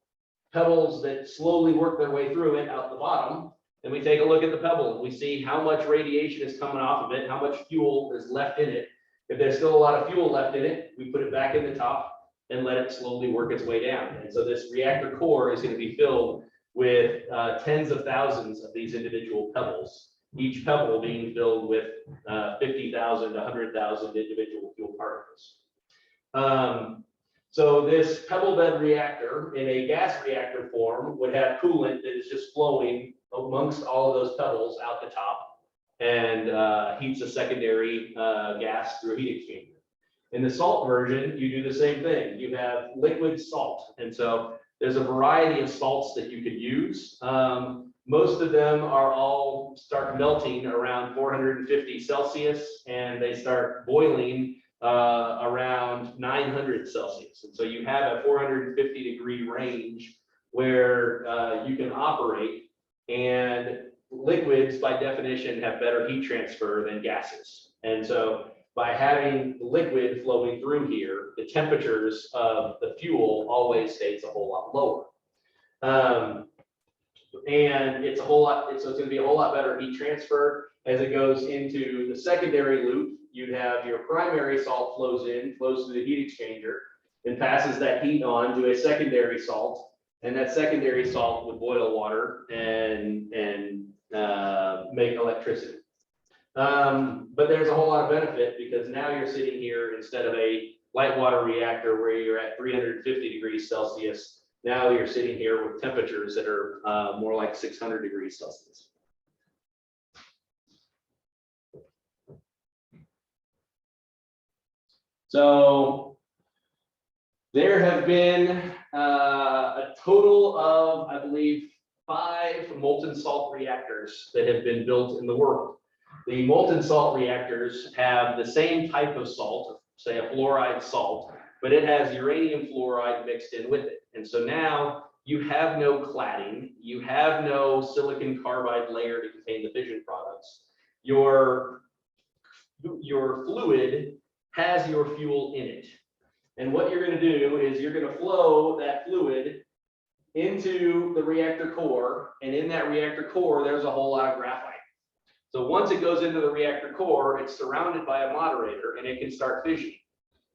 pebbles that slowly work their way through it out the bottom. And we take a look at the pebble and we see how much radiation is coming off of it, how much fuel is left in it. If there's still a lot of fuel left in it, we put it back in the top and let it slowly work its way down. And so this reactor core is going to be filled with tens of thousands of these individual pebbles, each pebble being filled with 50,000 to 100,000 individual fuel particles. So this pebble bed reactor in a gas reactor form would have coolant that is just flowing amongst all of those pebbles out the top and heats a secondary gas through a heat exchanger. In the salt version, you do the same thing. You have liquid salt. And so there's a variety of salts that you could use. Most of them are all start melting around 450 Celsius and they start boiling around 900 Celsius. And so you have a 450 degree range where you can operate, and liquids by definition have better heat transfer than gases. And so by having liquid flowing through here, the temperatures of the fuel always stays a whole lot lower. And it's a whole lot, so it's going to be a whole lot better heat transfer. As it goes into the secondary loop, you'd have your primary salt flows through the heat exchanger and passes that heat on to a secondary salt. And that secondary salt would boil water and make electricity. But there's a whole lot of benefit because now you're sitting here instead of a light water reactor where you're at 350 degrees Celsius. Now you're sitting here with temperatures that are more like 600 degrees Celsius. So there have been a total of, I believe, 5 molten salt reactors that have been built in the world. The molten salt reactors have the same type of salt, say a fluoride salt, but it has uranium fluoride mixed in with it. And so now you have no cladding, you have no silicon carbide layer to contain the fission products. Your fluid has your fuel in it. And what you're going to do is you're going to flow that fluid into the reactor core, and in that reactor core, there's a whole lot of graphite. So once it goes into the reactor core, it's surrounded by a moderator and it can start fissioning.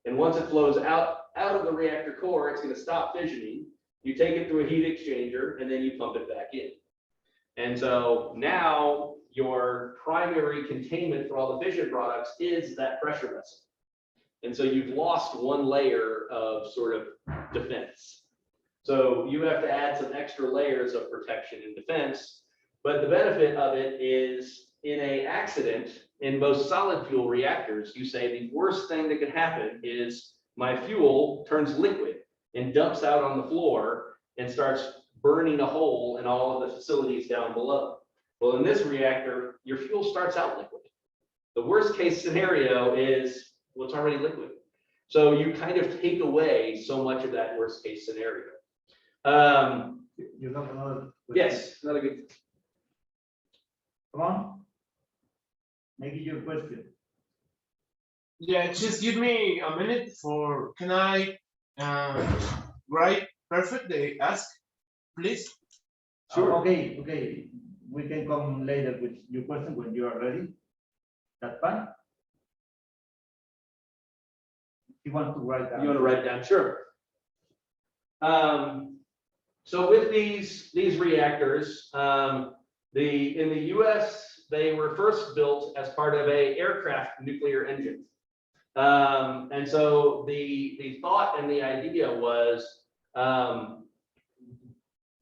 And once it flows out of the reactor core, it's going to stop fissioning. You take it through a heat exchanger and then you pump it back in. And so now your primary containment for all the fission products is that pressure vessel. And so you've lost one layer of sort of defense. So you have to add some extra layers of protection and defense. But the benefit of it is in an accident, in most solid fuel reactors, you say the worst thing that could happen is my fuel turns liquid and dumps out on the floor and starts burning a hole in all of the facilities down below. Well, in this reactor, your fuel starts out liquid. The worst case scenario is, well, it's already liquid. So you kind of take away so much of that worst case scenario.
You have another question?
Yes, another good.
Come on. Make it your question.
Yeah, just give me a minute can I write perfect, they ask, please?
Sure. Okay. we can come later with your question when you are ready. That's fine. You want to write down?
You want to write it down? Sure. So with these reactors, in the U.S. they were first built as part of a aircraft nuclear engine, and so the thought and the idea was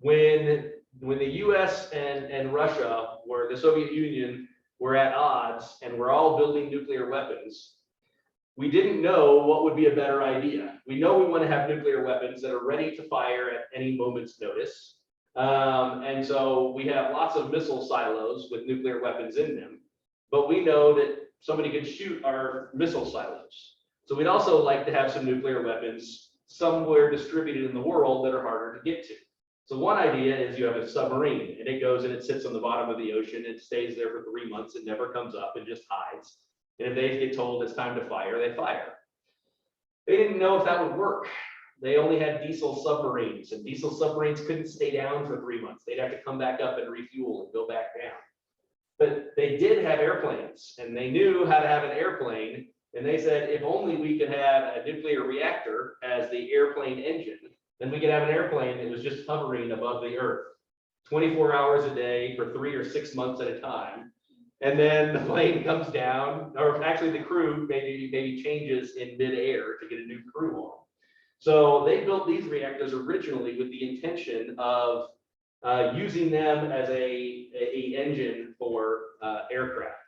when the U.S. and Russia the Soviet Union were at odds and we're all building nuclear weapons. We didn't know what would be a better idea. We know we want to have nuclear weapons that are ready to fire at any moment's notice. And so we have lots of missile silos with nuclear weapons in them, but we know that somebody could shoot our missile silos. So we'd also like to have some nuclear weapons somewhere distributed in the world that are harder to get to. So one idea is you have a submarine and it goes and it sits on the bottom of the ocean. It stays there for 3 months. It never comes up. It just hides. And if they get told it's time to fire, they fire. They didn't know if that would work. They only had diesel submarines, and diesel submarines couldn't stay down for 3 months. They'd have to come back up and refuel and go back down. But they did have airplanes, and they knew how to have an airplane. And they said, if only we could have a nuclear reactor as the airplane engine, then we could have an airplane that was just hovering above the earth 24 hours a day for 3 or 6 months at a time. And then the plane comes down, or actually the crew maybe changes in midair to get a new crew on. So they built these reactors originally with the intention of using them as a engine for aircraft.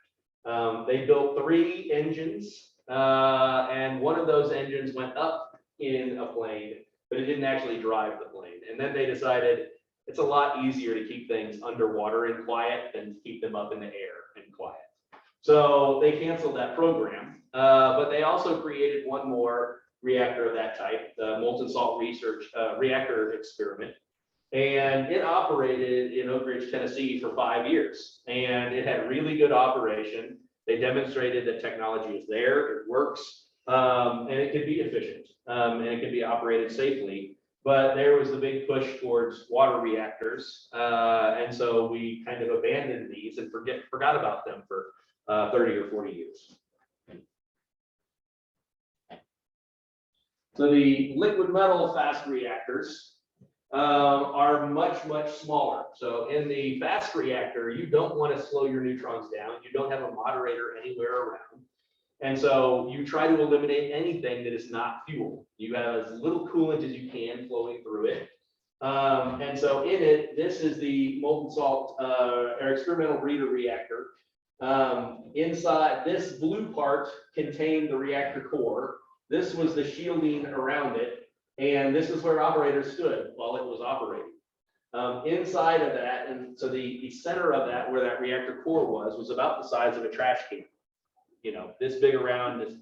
They built 3 engines, and one of those engines went up in a plane, but it didn't actually drive the plane. And then they decided it's a lot easier to keep things underwater and quiet than to keep them up in the air and quiet. So they canceled that program, but they also created one more reactor of that type, the molten salt reactor experiment. And it operated in Oak Ridge, Tennessee for 5 years. And it had really good operation. They demonstrated that technology is there, it works, and it could be efficient, and it could be operated safely. But there was the big push towards water reactors. And so we kind of abandoned these and forgot about them for 30 or 40 years. So the liquid metal fast reactors are much, much smaller. So in the fast reactor, you don't want to slow your neutrons down. You don't have a moderator anywhere around. And so you try to eliminate anything that is not fuel. You have as little coolant as you can flowing through it. And so in it, this is the molten salt or experimental breeder reactor. Inside, this blue part contained the reactor core. This was the shielding around it. And this is where operators stood while it was operating. Inside of that, and so the center of that, where that reactor core was about the size of a trash can. You know, this big around,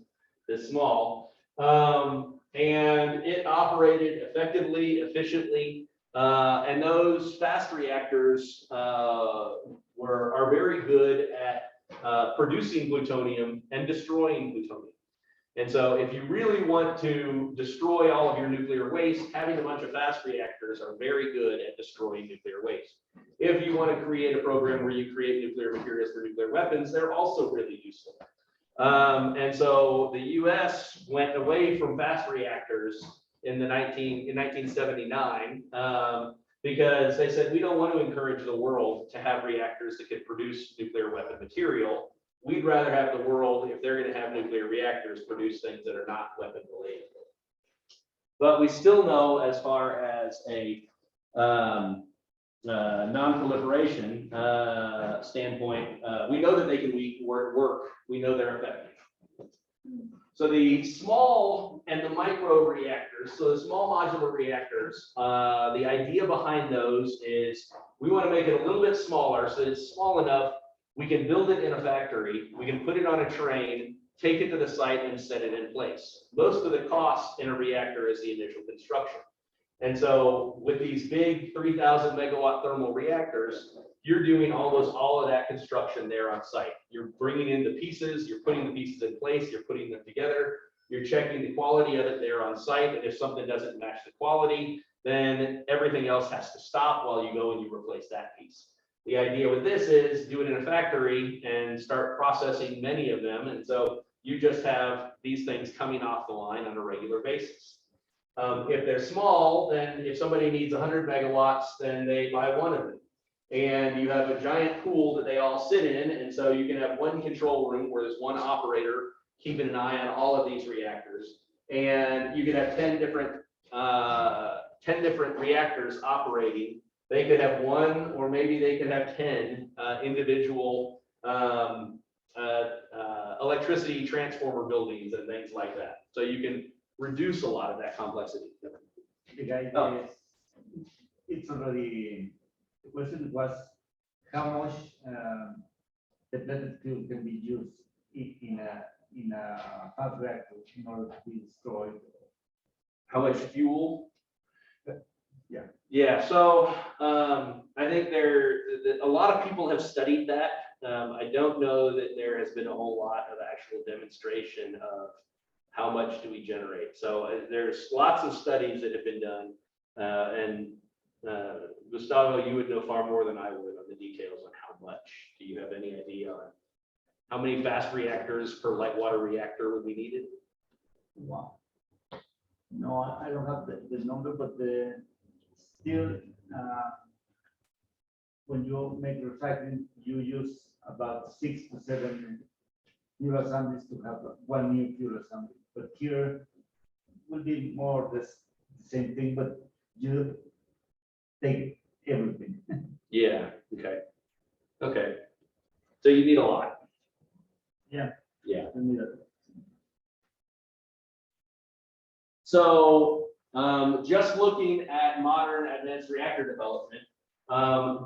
this small, and it operated effectively, efficiently, and those fast reactors are very good at producing plutonium and destroying plutonium. And so if you really want to destroy all of your nuclear waste, having a bunch of fast reactors are very good at destroying nuclear waste. If you want to create a program where you create nuclear materials for nuclear weapons, they're also really useful. And so the U.S. went away from fast reactors in 1979 because they said, we don't want to encourage the world to have reactors that could produce nuclear weapon material. We'd rather have the world, if they're going to have nuclear reactors, produce things that are not weapon related. But we still know, as far as a non-proliferation standpoint, we know that they can work. We know they're effective. So the small and the micro reactors, so the small modular reactors, the idea behind those is we want to make it a little bit smaller so it's small enough we can build it in a factory, we can put it on a train, take it to the site and set it in place. Most of the cost in a reactor is the initial construction. And so with these big 3,000 megawatt thermal reactors, you're doing all of that construction there on site. You're bringing in the pieces, you're putting the pieces in place, you're putting them together, you're checking the quality of it there on site. And if something doesn't match the quality, then everything else has to stop while you go and you replace that piece. The idea with this is do it in a factory and start processing many of them. And so you just have these things coming off the line on a regular basis. If they're small, then if somebody needs 100 megawatts, then they buy one of them. And you have a giant pool that they all sit in. And so you can have one control room where there's one operator keeping an eye on all of these reactors. And you can have 10 different reactors operating. They could have one, or maybe they could have 10 individual electricity transformer buildings and things like that. So you can reduce a lot of that complexity.
The guy
Oh.
it's already, the question was how much depleted fuel can be used in a hot reactor in order to be destroyed.
How much fuel?
Yeah.
Yeah, so I think a lot of people have studied that. I don't know that there has been a whole lot of actual demonstration of how much do we generate. So there's lots of studies that have been done. And Gustavo, you would know far more than I would on the details on how much. Do you have any idea on how many fast reactors per light water reactor would be needed?
Wow. No, I don't have the number, but still, when you make recycling, you use about 6 to 7 fuel assemblies to have one new fuel assembly. But here will be more or less the same thing, but you take everything.
Yeah, okay. Okay. So you need a lot.
Yeah.
Yeah.
You need it.
So just looking at modern advanced reactor development,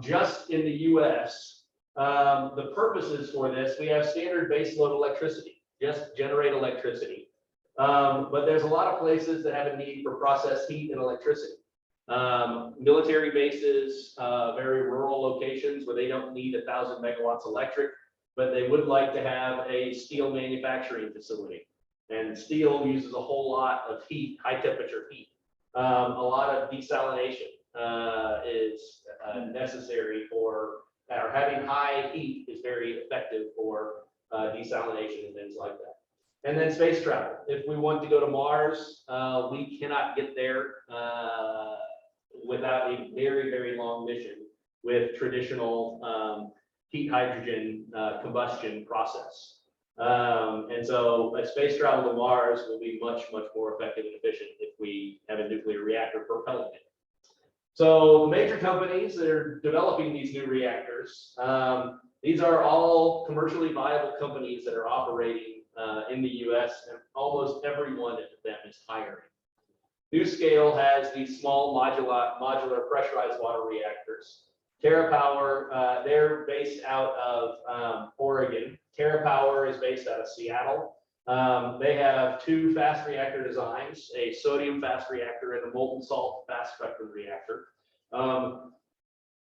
just in the US, the purposes for this, we have standard baseload electricity, just generate electricity. But there's a lot of places that have a need for process heat and electricity. Military bases, very rural locations where they don't need 1,000 megawatts electric, but they would like to have a steel manufacturing facility. And steel uses a whole lot of heat, high temperature heat. A lot of desalination is necessary for, or having high heat is very effective for desalination and things like that. And then space travel. If we want to go to Mars, we cannot get there without a very, very long mission with traditional heat hydrogen combustion process. And so a space travel to Mars will be much, much more effective and efficient if we have a nuclear reactor propelling it. So major companies that are developing these new reactors, these are all commercially viable companies that are operating in the US, and almost every one of them is hiring. NuScale has these small modular pressurized water reactors. TerraPower, they're based out of Oregon. TerraPower is based out of Seattle. They have 2 fast reactor designs, a sodium fast reactor and a molten salt fast spectrum reactor.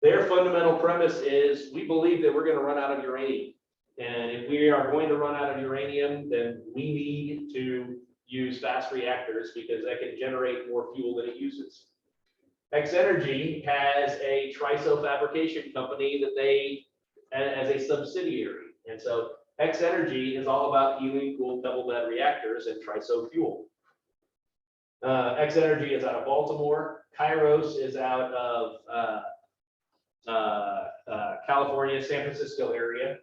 Their fundamental premise is we believe that we're going to run out of uranium. And if we are going to run out of uranium, then we need to use fast reactors because that can generate more fuel than it uses. X-Energy has a TRISO fabrication company that they, as a subsidiary. And so X-Energy is all about helium cooled pebble bed reactors and TRISO fuel. X-Energy is out of Baltimore. Kairos is out of California, San Francisco area.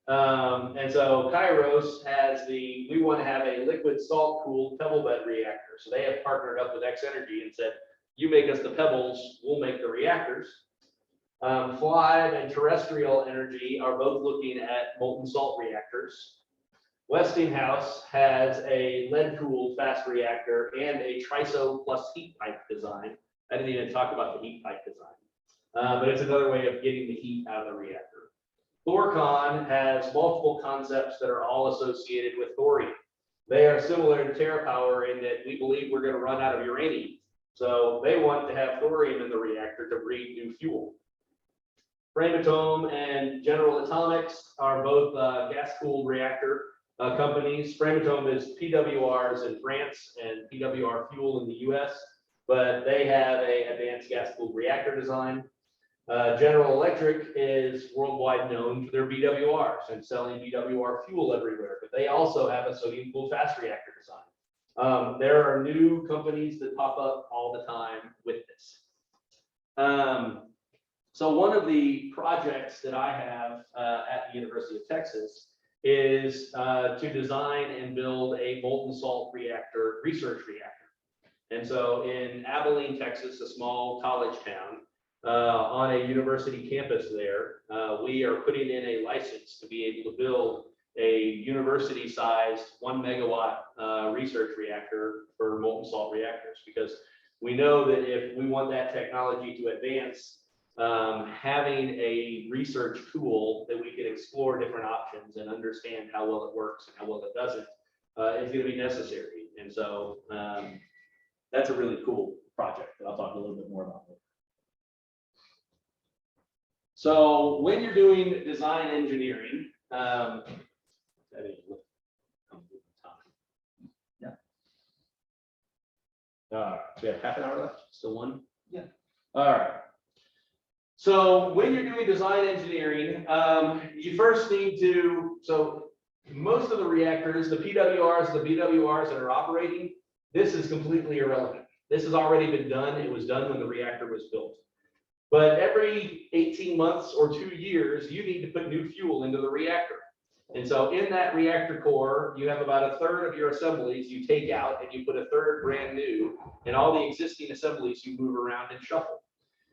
And so Kairos has we want to have a liquid salt cooled pebble bed reactor. So they have partnered up with X-Energy and said, you make us the pebbles, we'll make the reactors. Flive and Terrestrial Energy are both looking at molten salt reactors. Westinghouse has a lead cooled fast reactor and a TRISO plus heat pipe design. I didn't even talk about the heat pipe design, but it's another way of getting the heat out of the reactor. Thorcon has multiple concepts that are all associated with thorium. They are similar to TerraPower in that we believe we're going to run out of uranium. So they want to have thorium in the reactor to breed new fuel. Framatome and General Atomics are both gas-cooled reactor companies. Framatome is PWRs in France and PWR Fuel in the US, but they have an advanced gas-cooled reactor design. General Electric is worldwide known for their BWRs and selling BWR fuel everywhere, but they also have a sodium cooled fast reactor design. There are new companies that pop up all the time with this. So one of the projects that I have at the University of Texas is to design and build a molten salt reactor, research reactor. And so in Abilene, Texas, a small college town, on a university campus there, we are putting in a license to be able to build a university-sized 1 megawatt research reactor for molten salt reactors, because we know that if we want that technology to advance, having a research tool that we can explore different options and understand how well it works and how well it doesn't is going to be necessary. And so that's a really cool project that I'll talk a little bit more about later. So when you're doing design engineering, we have half an hour left, still one?
Yeah.
All right. So when you're doing design engineering, you first need to, so most of the reactors, the PWRs, the BWRs that are operating, this is completely irrelevant. This has already been done. It was done when the reactor was built. But every 18 months or 2 years, you need to put new fuel into the reactor. And so in that reactor core, you have about a third of your assemblies you take out and you put a third brand new, and all the existing assemblies you move around and shuffle.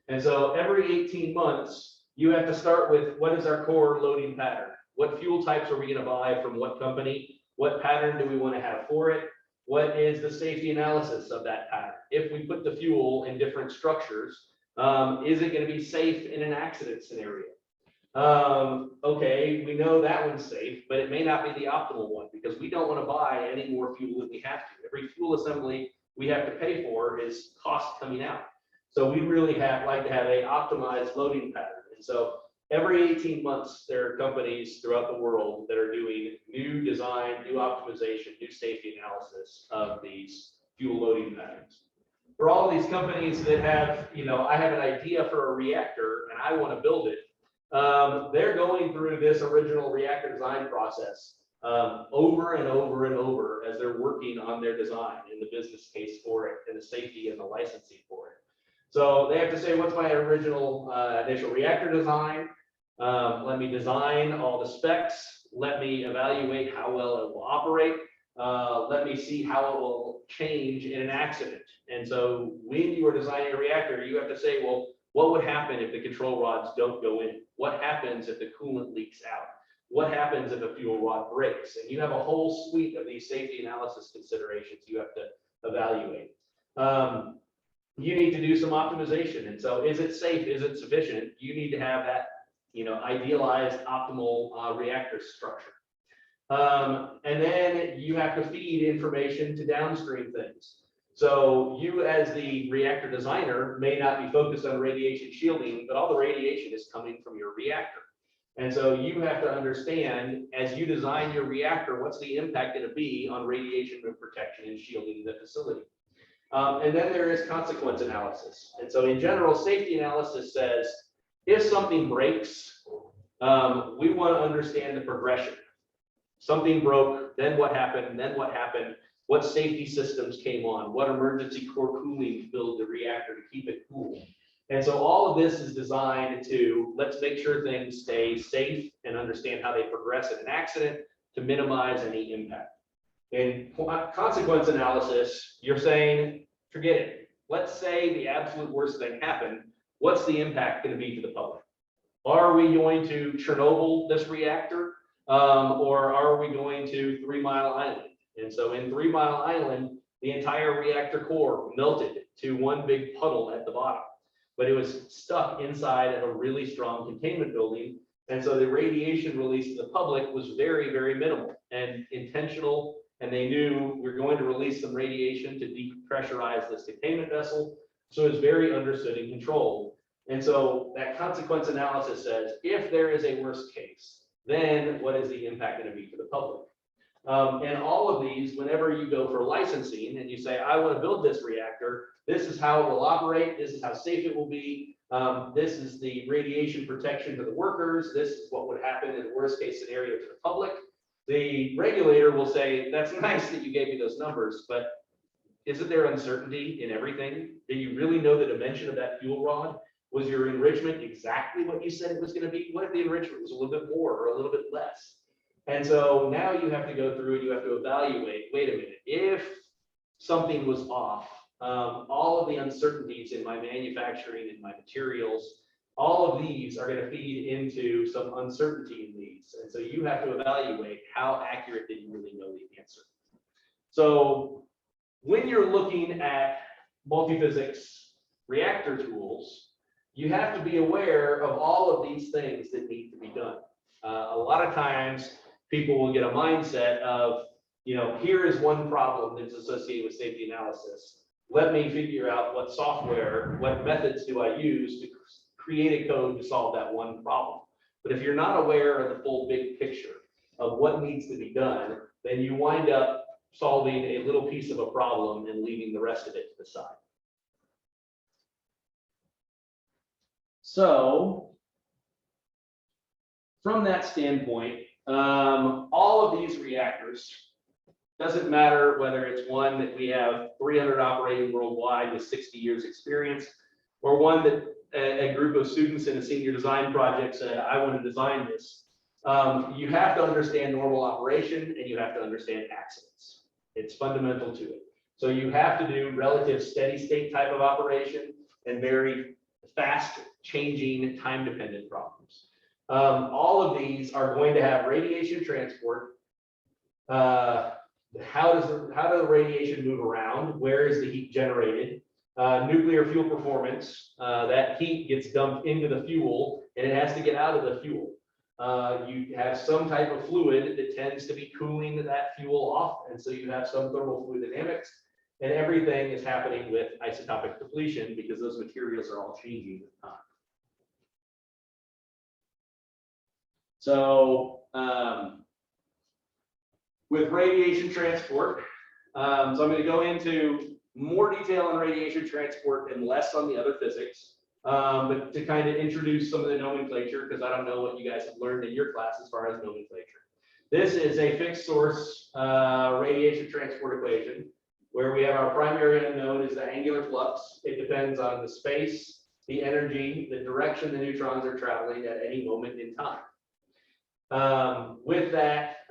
And so every 18 months, you have to start with, what is our core loading pattern? What fuel types are we going to buy from what company? What pattern do we want to have for it? What is the safety analysis of that pattern? If we put the fuel in different structures, is it going to be safe in an accident scenario? Okay, we know that one's safe, but it may not be the optimal one, because we don't want to buy any more fuel than we have to. Every fuel assembly we have to pay for is cost coming out. So we really like to have a optimized loading pattern. And so every 18 months, there are companies throughout the world that are doing new design, new optimization, new safety analysis of these fuel loading patterns. For all these companies that have, I have an idea for a reactor and I want to build it, they're going through this original reactor design process over and over and over as they're working on their design and the business case for it and the safety and the licensing for it. So they have to say, what's my original initial reactor design? Let me design all the specs. Let me evaluate how well it will operate. Let me see how it will change in an accident. And so when you are designing a reactor, you have to say, well, what would happen if the control rods don't go in? What happens if the coolant leaks out? What happens if a fuel rod breaks? And you have a whole suite of these safety analysis considerations you have to evaluate. You need to do some optimization. And so is it safe? Is it sufficient? You need to have that, idealized optimal reactor structure. And then you have to feed information to downstream things. So you as the reactor designer may not be focused on radiation shielding, but all the radiation is coming from your reactor. And so you have to understand, as you design your reactor, what's the impact going to be on radiation protection and shielding in the facility. And then there is consequence analysis. And so in general, safety analysis says, if something breaks, we want to understand the progression. Something broke, then what happened, then what happened, what safety systems came on, what emergency core cooling filled the reactor to keep it cool. And so all of this is designed to, let's make sure things stay safe and understand how they progress in an accident to minimize any impact. In consequence analysis, you're saying, forget it. Let's say the absolute worst thing happened. What's the impact going to be to the public? Are we going to Chernobyl this reactor? Or are we going to 3 Mile Island? And so in 3 Mile Island, the entire reactor core melted to one big puddle at the bottom, but it was stuck inside of a really strong containment building. And so the radiation release to the public was very, very minimal and intentional. And they knew we're going to release some radiation to depressurize this containment vessel. So it's very understood and controlled. And so that consequence analysis says, if there is a worst case, then what is the impact going to be for the public? And all of these, whenever you go for licensing and you say, I want to build this reactor, this is how it will operate, this is how safe it will be, This is the radiation protection to the workers. This is what would happen in the worst case scenario to the public. The regulator will say, that's nice that you gave me those numbers, but isn't there uncertainty in everything? Do you really know the dimension of that fuel rod? Was your enrichment exactly what you said it was going to be? What if the enrichment was a little bit more or a little bit less? And so now you have to go through and you have to evaluate, wait a minute, if something was off, all of the uncertainties in my manufacturing and my materials, all of these are going to feed into some uncertainty in these. And so you have to evaluate how accurate did you really know the answer. So when you're looking at multiphysics reactor tools, you have to be aware of all of these things that need to be done. A lot of times people will get a mindset of, you know, here is one problem that's associated with safety analysis. Let me figure out what software, what methods do I use to create a code to solve that one problem. But if you're not aware of the full big picture of what needs to be done, then you wind up solving a little piece of a problem and leaving the rest of it to the side. So from that standpoint, all of these reactors, doesn't matter whether it's one that we have 300 operating worldwide with 60 years experience, or one that a group of students in a senior design project said, I want to design this. You have to understand normal operation and you have to understand accidents. It's fundamental to it. So you have to do relative steady state type of operation and very fast changing time dependent problems. All of these are going to have radiation transport. How does the radiation move around? Where is the heat generated? Nuclear fuel performance, that heat gets dumped into the fuel and it has to get out of the fuel. You have some type of fluid that tends to be cooling that fuel off. And so you have some thermal fluid dynamics, and everything is happening with isotopic depletion because those materials are all changing with time. So with radiation transport, so I'm going to go into more detail on radiation transport and less on the other physics, but to kind of introduce some of the nomenclature, because I don't know what you guys have learned in your class as far as nomenclature. This is a fixed source radiation transport equation, where we have our primary unknown is the angular flux. It depends on the space, the energy, the direction the neutrons are traveling at any moment in time. With that,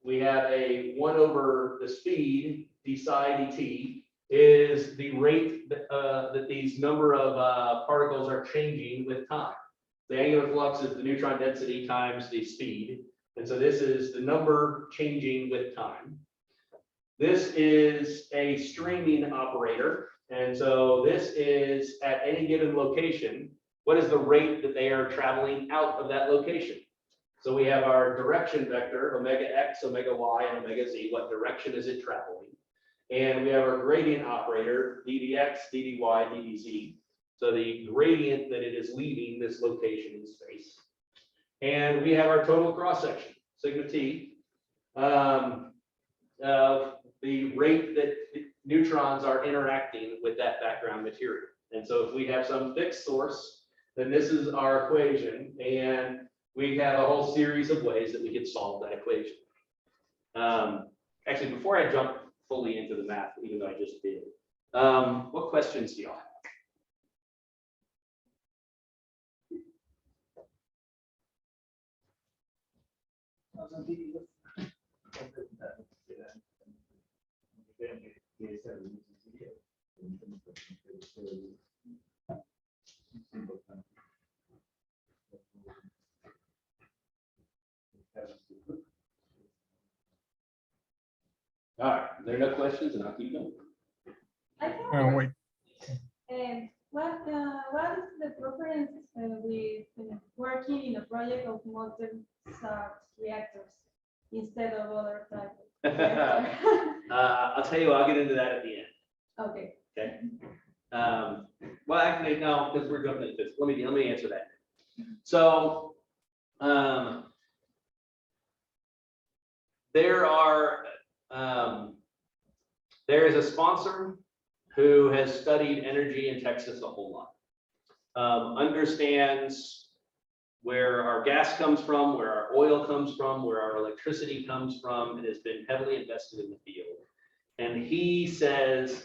we have a 1 over the speed, d psi dt, is the rate that these number of particles are changing with time. The angular flux is the neutron density times the speed. And so this is the number changing with time. This is a streaming operator. And so this is at any given location, what is the rate that they are traveling out of that location? So we have our direction vector, omega x, omega y, and omega z. What direction is it traveling? And we have our gradient operator, ddx, ddy, ddz. So the gradient that it is leaving this location in space. And we have our total cross section, sigma t, the rate that neutrons are interacting with that background material. And so if we have some fixed source, then this is our equation. And we have a whole series of ways that we can solve that equation. Actually, before I jump fully into the math, even though I just did, what questions do y'all have? All right, there are no questions, and I'll keep going.
I can
Wait.
what is the preference with working in a project of multi-site reactors instead of other types of reactors?
I'll tell you what, I'll get into that at the end.
Okay.
Okay. Well, actually, no, because we're going to this. Let me answer that. So, there is a sponsor who has studied energy in Texas a whole lot. understands where our gas comes from, where our oil comes from, where our electricity comes from, and has been heavily invested in the field. And he says,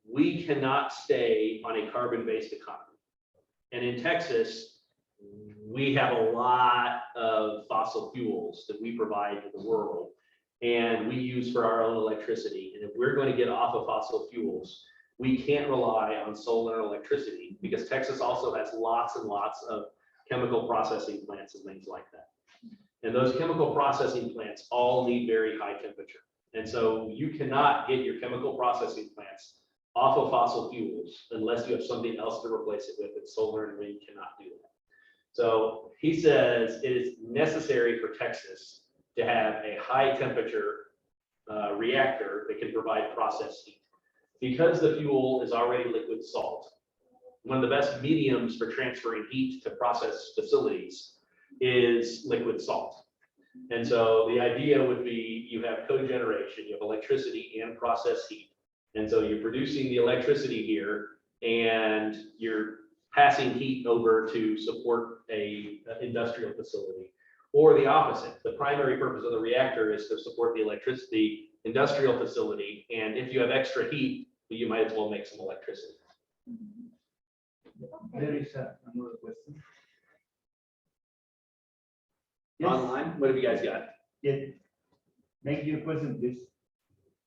we cannot stay on a carbon-based economy. And in Texas, we have a lot of fossil fuels that we provide to the world and we use for our own electricity. And if we're going to get off of fossil fuels, we can't rely on solar and electricity, because Texas also has lots and lots of chemical processing plants and things like that. And those chemical processing plants all need very high temperature. And so you cannot get your chemical processing plants off of fossil fuels unless you have something else to replace it with, and solar and wind cannot do that. So he says it is necessary for Texas to have a high temperature reactor that can provide process heat. Because the fuel is already liquid salt, one of the best mediums for transferring heat to process facilities is liquid salt. And so the idea would be you have cogeneration, you have electricity and process heat. And so you're producing the electricity here and you're passing heat over to support a industrial facility. Or the opposite, the primary purpose of the reactor is to support the electricity industrial facility. And if you have extra heat, you might as well make some electricity.
There is another question. Yes,
Online, what have you guys got?
yes. Make your question, please.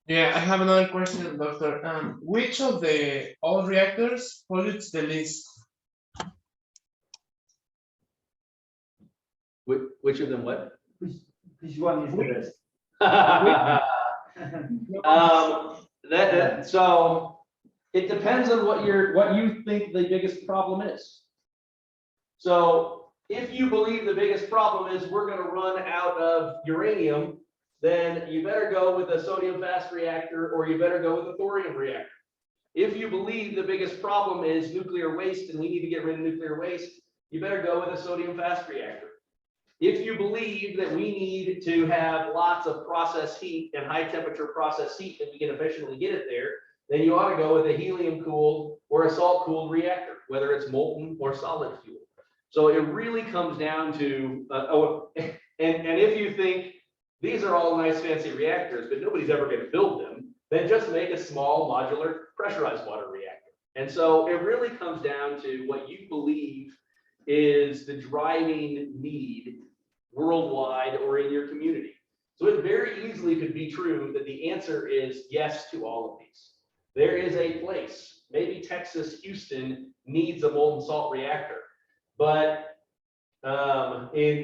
Yeah, I have another question, Doctor. Which of the all reactors pollutes the least?
Which of them what?
Which one is the best?
So it depends on what you think the biggest problem is. So if you believe the biggest problem is we're going to run out of uranium, then you better go with a sodium fast reactor, or you better go with a thorium reactor. If you believe the biggest problem is nuclear waste and we need to get rid of nuclear waste, you better go with a sodium fast reactor. If you believe that we need to have lots of process heat and high temperature process heat and we can efficiently get it there, then you ought to go with a helium cooled or a salt cooled reactor, whether it's molten or solid fuel. So it really comes down to, and if you think these are all nice fancy reactors, but nobody's ever going to build them, then just make a small modular pressurized water reactor. And so it really comes down to what you believe is the driving need worldwide or in your community. So it very easily could be true that the answer is yes to all of these. There is a place, maybe Texas, Houston needs a molten salt reactor, but in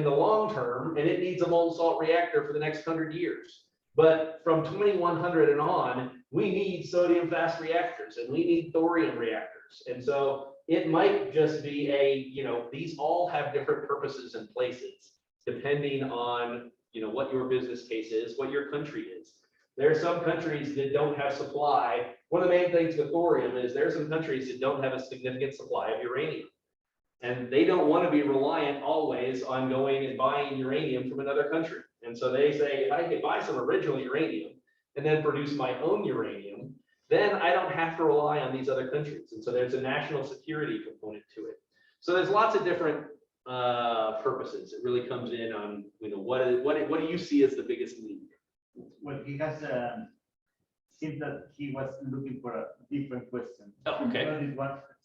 the long term, and it needs a molten salt reactor for the next 100 years. But from 2100 and on, we need sodium fast reactors and we need thorium reactors. And so it might just be these all have different purposes and places, depending on, what your business case is, what your country is. There are some countries that don't have supply. One of the main things with thorium is there are some countries that don't have a significant supply of uranium. And they don't want to be reliant always on going and buying uranium from another country. And so they say, if I could buy some original uranium and then produce my own uranium, then I don't have to rely on these other countries. And so there's a national security component to it. So there's lots of different purposes. It really comes in on, what do you see as the biggest need?
Well, he has seems that he was looking for a different question.
Oh, okay.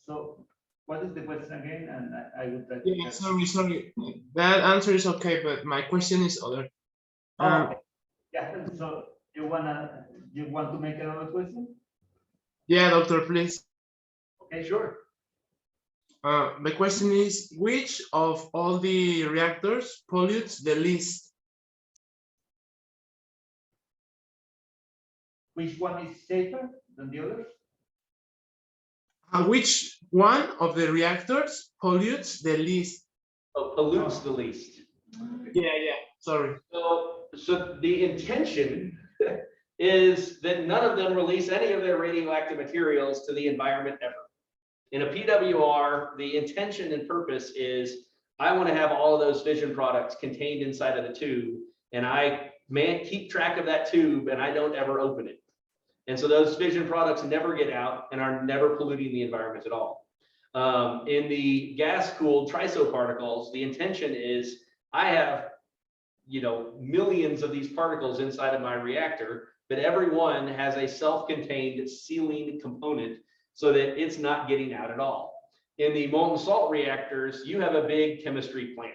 So what is the question again? And I would like
Yeah, sorry. That answer is okay, but my question is other.
Okay. Yeah, so you want to make another question?
Yeah, Doctor, please.
Okay, sure.
My question is, which of all the reactors pollutes the least?
Which one is safer than the others?
Which one of the reactors pollutes the least?
Oh, pollutes the least.
Yeah, sorry.
So the intention is that none of them release any of their radioactive materials to the environment ever. In a PWR, the intention and purpose is I want to have all of those fission products contained inside of the tube, and I keep track of that tube and I don't ever open it. And so those fission products never get out and are never polluting the environment at all. In the gas-cooled triso particles, the intention is I have, millions of these particles inside of my reactor, but every one has a self-contained sealing component so that it's not getting out at all. In the molten salt reactors, you have a big chemistry plant.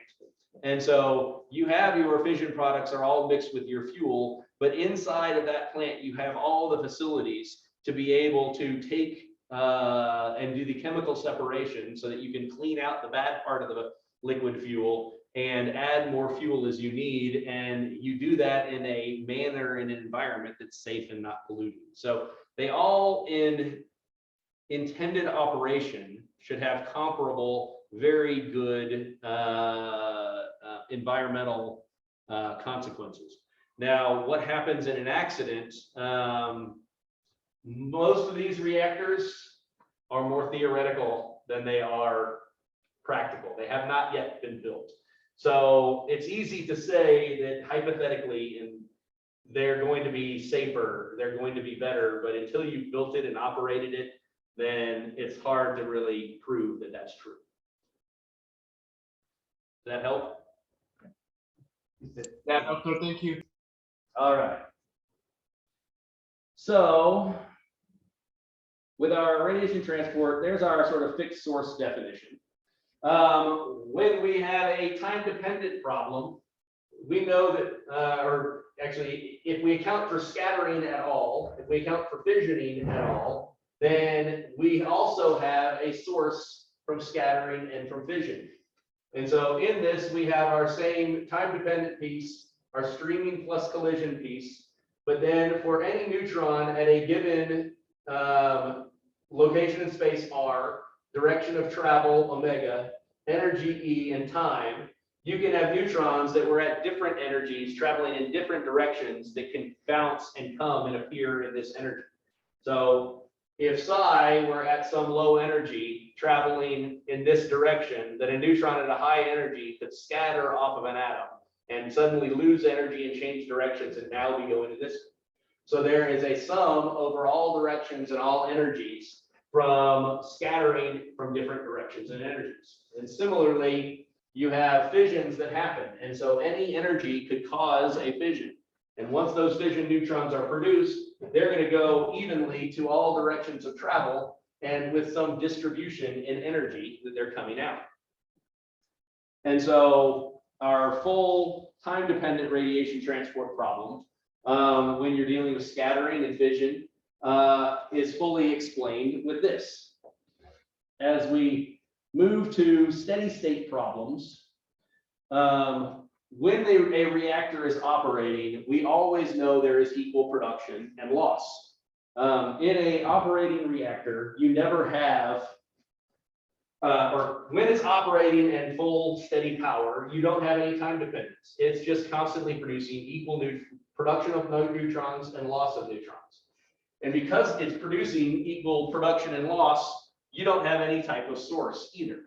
And so you have your fission products are all mixed with your fuel, but inside of that plant, you have all the facilities to be able to take and do the chemical separation so that you can clean out the bad part of the liquid fuel and add more fuel as you need. And you do that in a manner, in an environment that's safe and not polluting. So they all in intended operation should have comparable, very good environmental consequences. Now, what happens in an accident? Most of these reactors are more theoretical than they are practical. They have not yet been built. So it's easy to say that hypothetically, and they're going to be safer, they're going to be better, but until you've built it and operated it, then it's hard to really prove that that's true. Does that help?
Yeah, doctor, thank you.
All right. So with our radiation transport, there's our sort of fixed source definition. When we have a time-dependent problem, we know that, or actually, if we account for scattering at all, if we account for fissioning at all, then we also have a source from scattering and from fission. And so in this, we have our same time-dependent piece, our streaming plus collision piece, but then for any neutron at a given location in space R, direction of travel omega, energy E, and time, you can have neutrons that were at different energies traveling in different directions that can bounce and come and appear in this energy. So if psi were at some low energy traveling in this direction, then a neutron at a high energy could scatter off of an atom and suddenly lose energy and change directions, and now we go into this. So there is a sum over all directions and all energies from scattering from different directions and energies. And similarly, you have fissions that happen. And so any energy could cause a fission. And once those fission neutrons are produced, they're going to go evenly to all directions of travel and with some distribution in energy that they're coming out. And so our full time-dependent radiation transport problem, when you're dealing with scattering and fission, is fully explained with this. As we move to steady state problems, when a reactor is operating, we always know there is equal production and loss. In an operating reactor, you never have, or when it's operating at full steady power, you don't have any time dependence. It's just constantly producing equal production of neutrons and loss of neutrons. And because it's producing equal production and loss, you don't have any type of source either.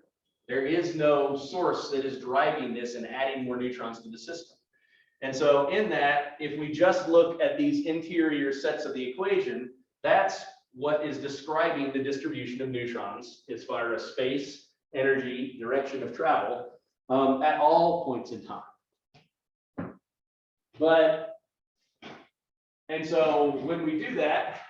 There is no source that is driving this and adding more neutrons to the system. And so in that, if we just look at these interior sets of the equation, that's what is describing the distribution of neutrons as far as space, energy, direction of travel, at all points in time. And so when we do that,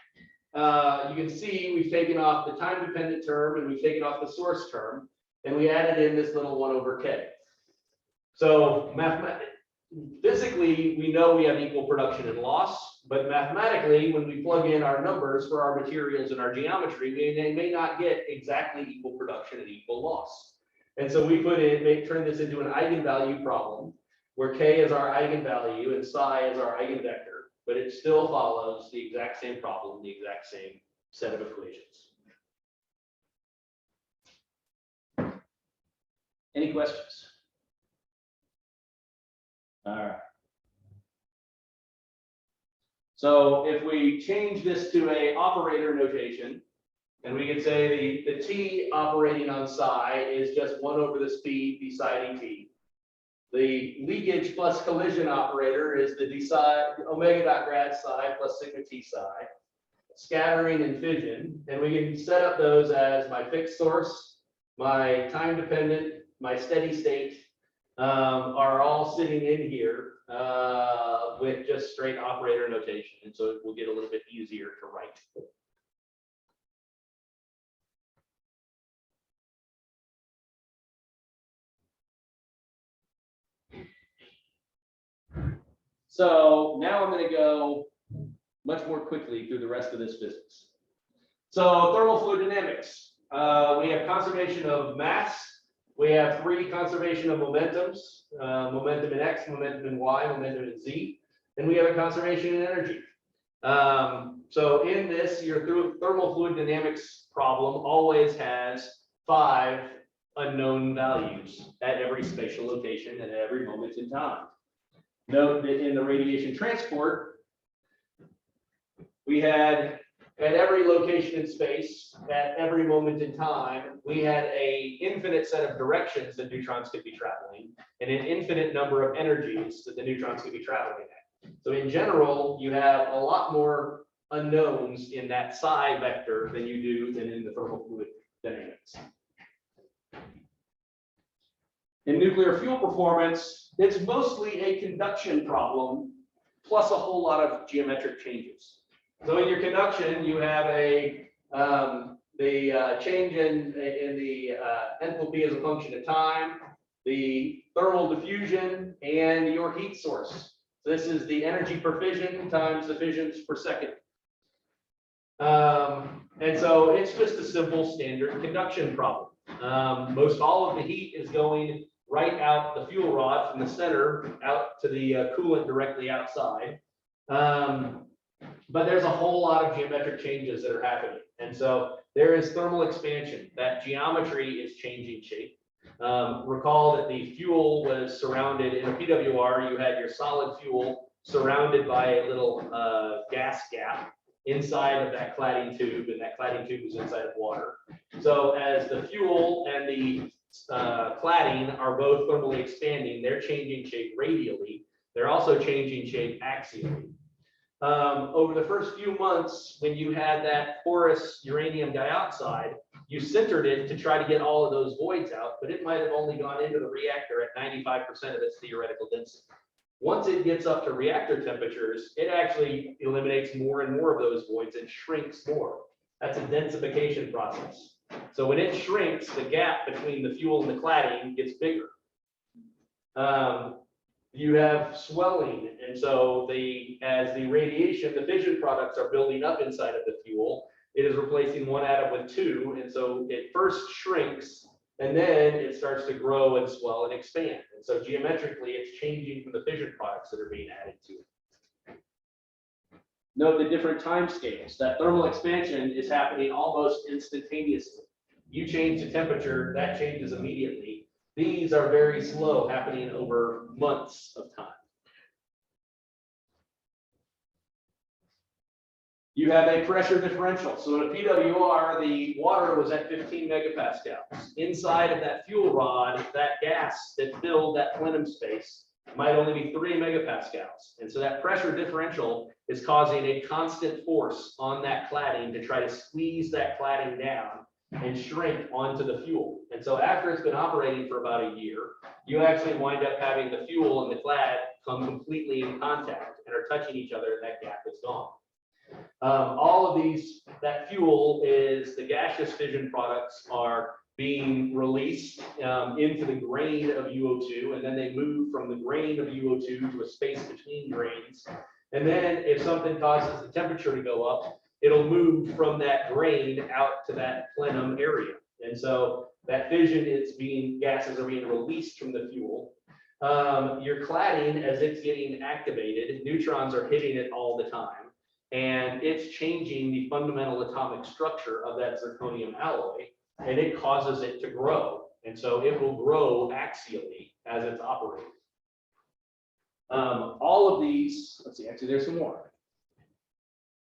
you can see we've taken off the time-dependent term and we've taken off the source term, and we added in this little 1 over k. So physically, we know we have equal production and loss, but mathematically, when we plug in our numbers for our materials and our geometry, they may not get exactly equal production and equal loss. And so we turn this into an eigenvalue problem, where k is our eigenvalue and psi is our eigenvector. But it still follows the exact same problem, the exact same set of equations. Any questions? All right. So if we change this to an operator notation, and we could say the T operating on psi is just 1 over the speed d psi dt. The leakage plus collision operator is the d psi omega dot grad psi plus sigma t psi. Scattering and fission, and we can set up those as my fixed source my time dependent, my steady state are all sitting in here with just straight operator notation. And so it will get a little bit easier to write. So now I'm going to go much more quickly through the rest of this physics. So thermal fluid dynamics. We have conservation of mass. We have 3 conservation of momentums, momentum in X, momentum in Y, momentum in Z. And we have a conservation in energy. So in this, your thermal fluid dynamics problem always has 5 unknown values at every spatial location and at every moment in time. Note that in the radiation transport, we had at every location in space, at every moment in time, we had an infinite set of directions that neutrons could be traveling and an infinite number of energies that the neutrons could be traveling at. So in general, you have a lot more unknowns in that psi vector than you do than in the thermal fluid dynamics. In nuclear fuel performance, it's mostly a conduction problem plus a whole lot of geometric changes. So in your conduction, you have the change in the enthalpy as a function of time, the thermal diffusion, and your heat source. So this is the energy per fission times the fissions per second. And so it's just a simple standard conduction problem. Most all of the heat is going right out the fuel rod from the center out to the coolant directly outside. But there's a whole lot of geometric changes that are happening. And so there is thermal expansion. That geometry is changing shape. Recall that the fuel was surrounded in a PWR, you had your solid fuel surrounded by a little gas gap inside of that cladding tube, and that cladding tube is inside of water. So as the fuel and the cladding are both thermally expanding, they're changing shape radially. They're also changing shape axially. Over the first few months, when you had that porous uranium dioxide, you sintered it to try to get all of those voids out, but it might have only gone into the reactor at 95% of its theoretical density. Once it gets up to reactor temperatures, it actually eliminates more and more of those voids and shrinks more. That's a densification process. So when it shrinks, the gap between the fuel and the cladding gets bigger. You have swelling, and so as the radiation, the fission products are building up inside of the fuel, it is replacing one atom with 2, and so it first shrinks, and then it starts to grow and swell and expand. And so geometrically, it's changing from the fission products that are being added to it. Note the different time scales. That thermal expansion is happening almost instantaneously. You change the temperature, that changes immediately. These are very slow, happening over months of time. You have a pressure differential. So in a PWR, the water was at 15 megapascals. Inside of that fuel rod, that gas that filled that plenum space might only be 3 megapascals. And so that pressure differential is causing a constant force on that cladding to try to squeeze that cladding down and shrink onto the fuel. And so after it's been operating for about a year, you actually wind up having the fuel and the clad come completely in contact and are touching each other, and that gap is gone. All of these, that fuel is the gaseous fission products are being released into the grain of UO2, and then they move from the grain of UO2 to a space between grains. And then if something causes the temperature to go up, it'll move from that grain out to that plenum area. And so that fission is gases are being released from the fuel. Your cladding, as it's getting activated, neutrons are hitting it all the time. And it's changing the fundamental atomic structure of that zirconium alloy, and it causes it to grow. And so it will grow axially as it's operating. All of these, let's see, actually there's some more.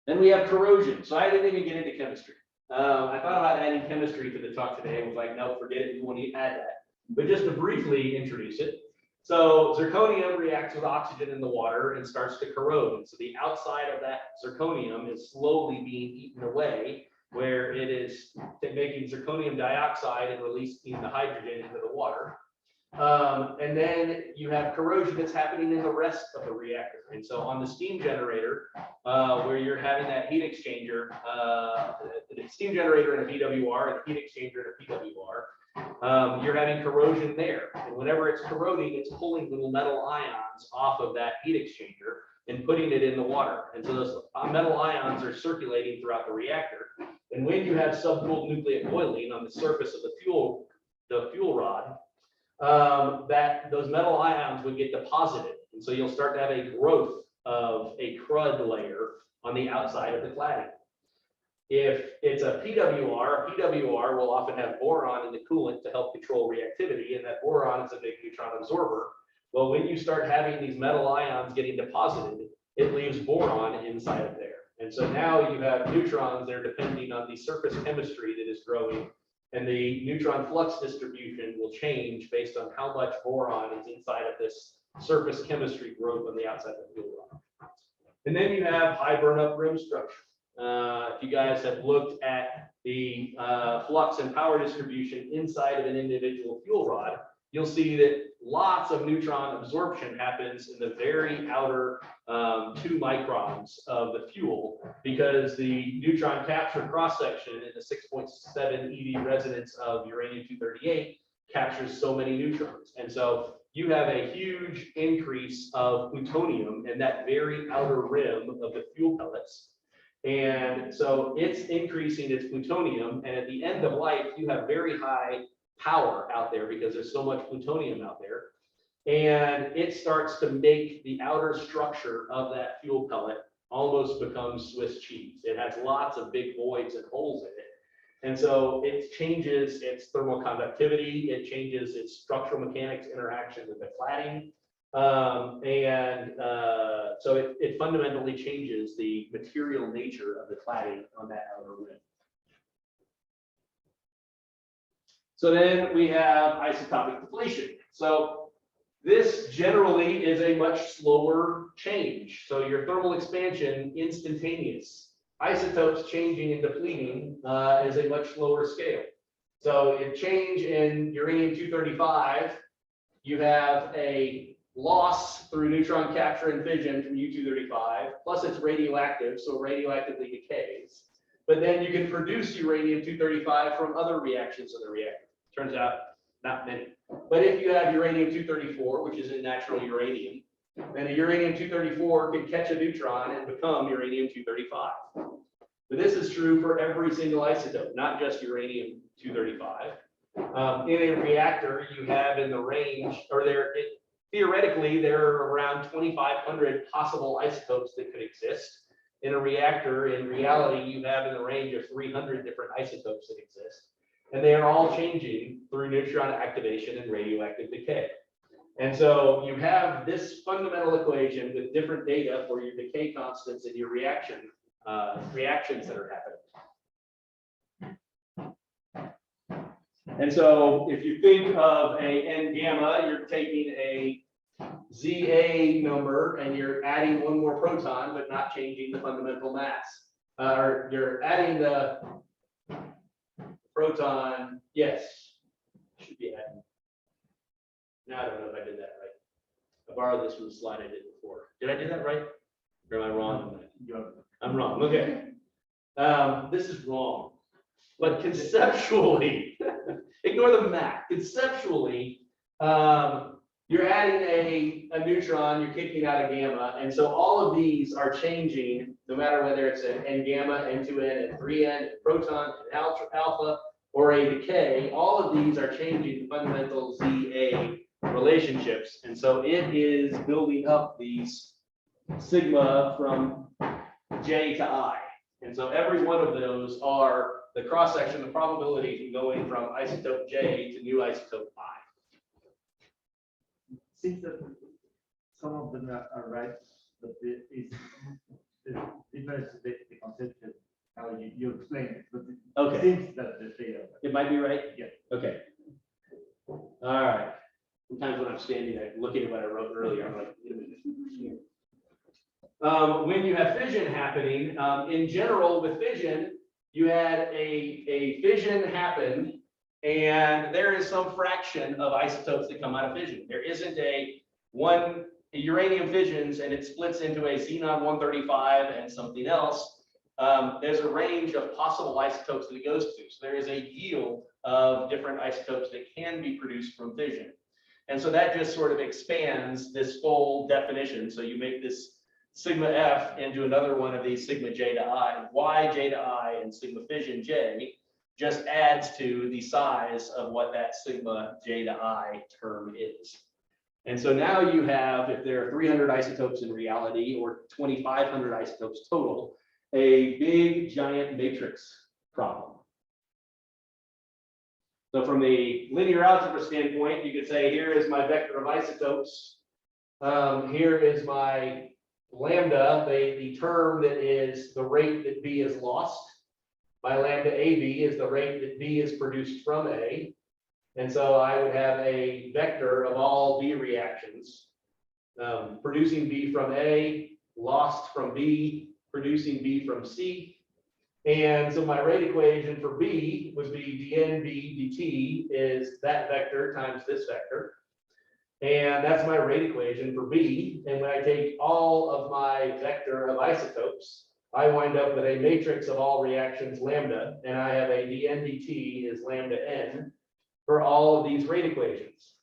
Then we have corrosion. So I didn't even get into chemistry. I thought about adding chemistry to the talk today. I was like, no, forget it. You won't add that. But just to briefly introduce it. So zirconium reacts with oxygen in the water and starts to corrode. And so the outside of that zirconium is slowly being eaten away where it is making zirconium dioxide and releasing the hydrogen into the water. And then you have corrosion that's happening in the rest of the reactor. And so on the steam generator, where you're having that heat exchanger, the steam generator and a PWR, and a heat exchanger and a PWR, you're having corrosion there. And whenever it's corroding, it's pulling little metal ions off of that heat exchanger and putting it in the water. And so those metal ions are circulating throughout the reactor. And when you have subcooled nucleate boiling on the surface of the fuel rod, that those metal ions would get deposited. And so you'll start to have a growth of a crud layer on the outside of the cladding. If it's a PWR will often have boron in the coolant to help control reactivity, and that boron is a big neutron absorber. Well, when you start having these metal ions getting deposited, it leaves boron inside of there. And so now you have neutrons that are depending on the surface chemistry that is growing, and the neutron flux distribution will change based on how much boron is inside of this surface chemistry growth on the outside of the fuel rod. And then you have high burnup rim structure. If you guys have looked at the flux and power distribution inside of an individual fuel rod, you'll see that lots of neutron absorption happens in the very outer 2 microns of the fuel, because the neutron capture cross-section in the 6.7 EV resonance of uranium-238 captures so many neutrons. And so you have a huge increase of plutonium in that very outer rim of the fuel pellets. And so it's increasing its plutonium, and at the end of life, you have very high power out there because there's so much plutonium out there. And it starts to make the outer structure of that fuel pellet almost become Swiss cheese. It has lots of big voids and holes in it. And so it changes its thermal conductivity, it changes its structural mechanics interaction with the cladding. So it fundamentally changes the material nature of the cladding on that outer rim. So then we have isotopic depletion. So this generally is a much slower change. So your thermal expansion, instantaneous. Isotopes changing and depleting is a much slower scale. So a change in uranium-235, you have a loss through neutron capture and fission from U-235, plus it's radioactive, so radioactively decays. But then you can produce uranium-235 from other reactions in the reactor. Turns out, not many. But if you have uranium-234, which is a natural uranium, then a uranium-234 can catch a neutron and become uranium-235. But this is true for every single isotope, not just uranium-235. In a reactor, you have in the range, or theoretically, there are around 2,500 possible isotopes that could exist. In a reactor, in reality, you have in the range of 300 different isotopes that exist. And they are all changing through neutron activation and radioactive decay. And so you have this fundamental equation with different data for your decay constants and your reactions that are happening. And so if you think of a N gamma, you're taking a ZA number and you're adding one more proton, but not changing the fundamental mass. Or you're adding the proton, yes, should be adding. Now I don't know if I did that right. I borrowed this from the slide I did before. Did I do that right? Or am I wrong? I'm wrong. Okay. This is wrong. But conceptually, ignore the math. Conceptually, you're adding a neutron, you're kicking out a gamma, and so all of these are changing, no matter whether it's an N gamma, N2N, and 3N, proton, and alpha, or a decay. All of these are changing the fundamental ZA relationships, and so it is building up these sigma from J to I, and so every one of those are the cross section, the probability of going from isotope J to new isotope I.
Seems that some of them are right, but the difference is the conception, how you explain it. But
Okay.
It seems that they are.
It might be right?
Yeah.
Okay. All right. Sometimes when I'm standing there looking at what I wrote earlier, I'm like, wait a minute. When you have fission happening, in general with fission, you had a fission happen, and there is some fraction of isotopes that come out of fission. There isn't one uranium fissions and it splits into a xenon-135 and something else. There's a range of possible isotopes that it goes to. So there is a yield of different isotopes that can be produced from fission. And so that just sort of expands this full definition. So you make this sigma F into another one of these sigma J to I. Y J to I and sigma fission J just adds to the size of what that sigma J to I term is. And so now you have, if there are 300 isotopes in reality or 2,500 isotopes total, a big giant matrix problem. So from the linear algebra standpoint, you could say, here is my vector of isotopes. Here is my lambda, the term that is the rate that B is lost. My lambda AB is the rate that B is produced from A. And so I would have a vector of all B reactions, producing B from A, lost from B, producing B from C. And so my rate equation for B would be dNB dt is that vector times this vector. And that's my rate equation for B. And when I take all of my vector of isotopes, I wind up with a matrix of all reactions lambda, and I have a dN dt is lambda n for all of these rate equations.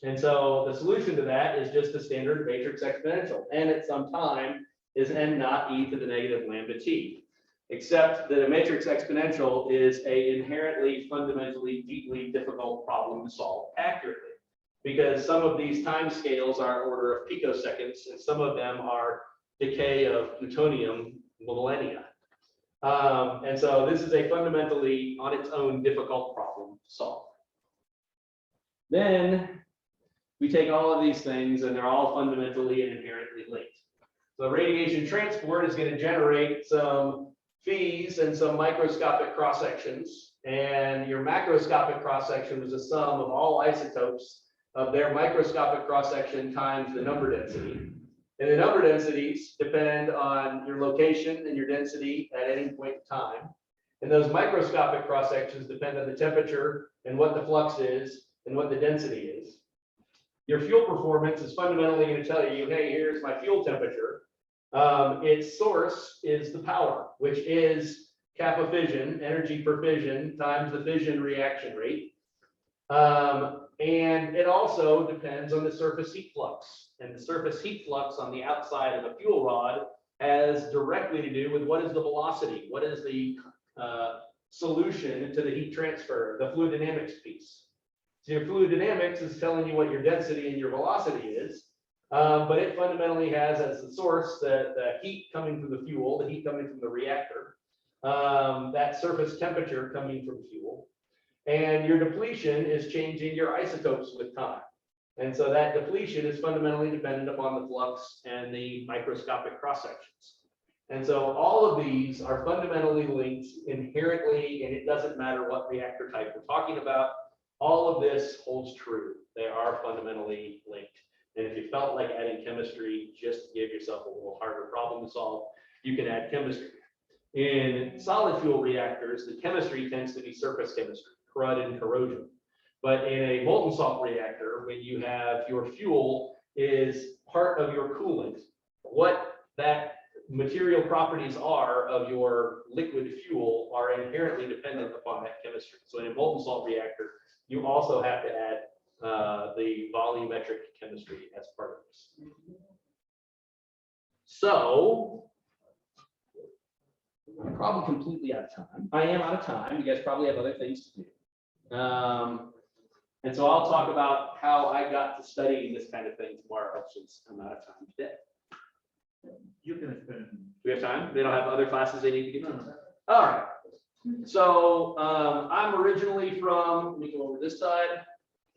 And so the solution to that is just the standard matrix exponential. N at some time is n naught e to the negative lambda t. Except that a matrix exponential is an inherently, fundamentally, deeply difficult problem to solve accurately, because some of these time scales are order of picoseconds, and some of them are decay of plutonium millennia. And so this is a fundamentally, on its own, difficult problem to solve. Then we take all of these things, and they're all fundamentally and inherently linked. So radiation transport is going to generate some phase and some microscopic cross sections, and your macroscopic cross section is a sum of all isotopes of their microscopic cross section times the number density. And the number densities depend on your location and your density at any point in time. And those microscopic cross sections depend on the temperature and what the flux is and what the density is. Your fuel performance is fundamentally going to tell you, hey, here's my fuel temperature. Its source is the power, which is kappa fission, energy per fission, times the fission reaction rate. And it also depends on the surface heat flux. And the surface heat flux on the outside of a fuel rod has directly to do with what is the velocity, what is the solution to the heat transfer, the fluid dynamics piece. So your fluid dynamics is telling you what your density and your velocity is. But it fundamentally has as the source the heat coming from the fuel, the heat coming from the reactor, that surface temperature coming from fuel. And your depletion is changing your isotopes with time. And so that depletion is fundamentally dependent upon the flux and the microscopic cross sections. And so all of these are fundamentally linked inherently, and it doesn't matter what reactor type we're talking about. All of this holds true. They are fundamentally linked. And if you felt like adding chemistry just to give yourself a little harder problem to solve, you can add chemistry. In solid fuel reactors, the chemistry tends to be surface chemistry, crud and corrosion. But in a molten salt reactor, when you have your fuel is part of your coolant, what that material properties are of your liquid fuel are inherently dependent upon that chemistry. So in a molten salt reactor, you also have to add the volumetric chemistry as part of this. So I'm probably completely out of time. I am out of time. You guys probably have other things to do. And so I'll talk about how I got to studying this kind of thing tomorrow, since I'm out of time today.
You can explain.
Do we have time? They don't have other classes they need to get done. All right. So I'm originally from, let me go over this side.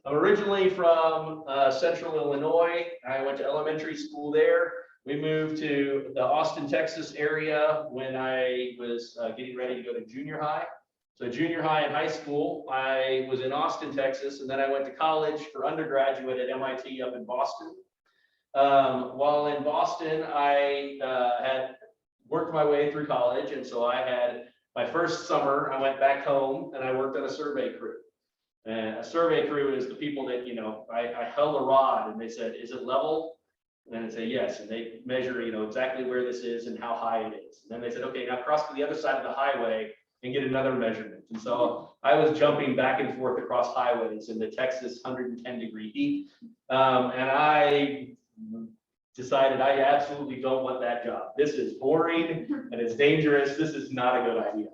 I'm originally from Central Illinois. I went to elementary school there. We moved to the Austin, Texas area when I was getting ready to go to junior high. So junior high and high school, I was in Austin, Texas, and then I went to college for undergraduate at MIT up in Boston. While in Boston, I had worked my way through college, and so I had my first summer, I went back home and I worked on a survey crew. And a survey crew is the people that, you know, I held a rod and they said, is it level? And I'd say yes, and they measure, you know, exactly where this is and how high it is. And then they said, okay, now cross to the other side of the highway and get another measurement. And so I was jumping back and forth across highways in the Texas 110-degree heat. And I decided I absolutely don't want that job. This is boring and it's dangerous. This is not a good idea.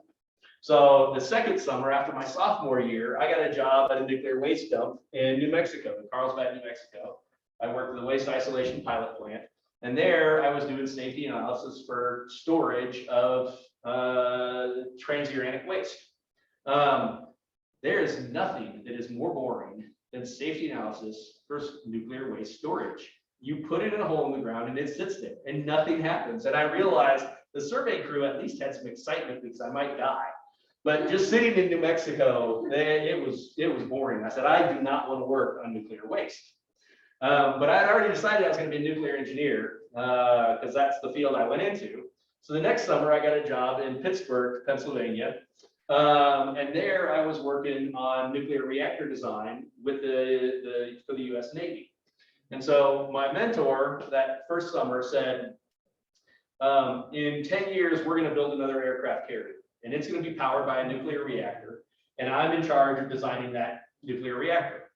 So the second summer after my sophomore year, I got a job at a nuclear waste dump in New Mexico, in Carlsbad, New Mexico. I worked at the waste isolation pilot plant. And there I was doing safety analysis for storage of transuranic waste. There is nothing that is more boring than safety analysis for nuclear waste storage. You put it in a hole in the ground and it sits there and nothing happens. And I realized the survey crew at least had some excitement because I might die. But just sitting in New Mexico, it was boring. I said, I do not want to work on nuclear waste. But I had already decided I was going to be a nuclear engineer because that's the field I went into. So the next summer I got a job in Pittsburgh, Pennsylvania. And there I was working on nuclear reactor design with for the US Navy. And so my mentor that first summer said, in 10 years, we're going to build another aircraft carrier. And it's going to be powered by a nuclear reactor. And I'm in charge of designing that nuclear reactor.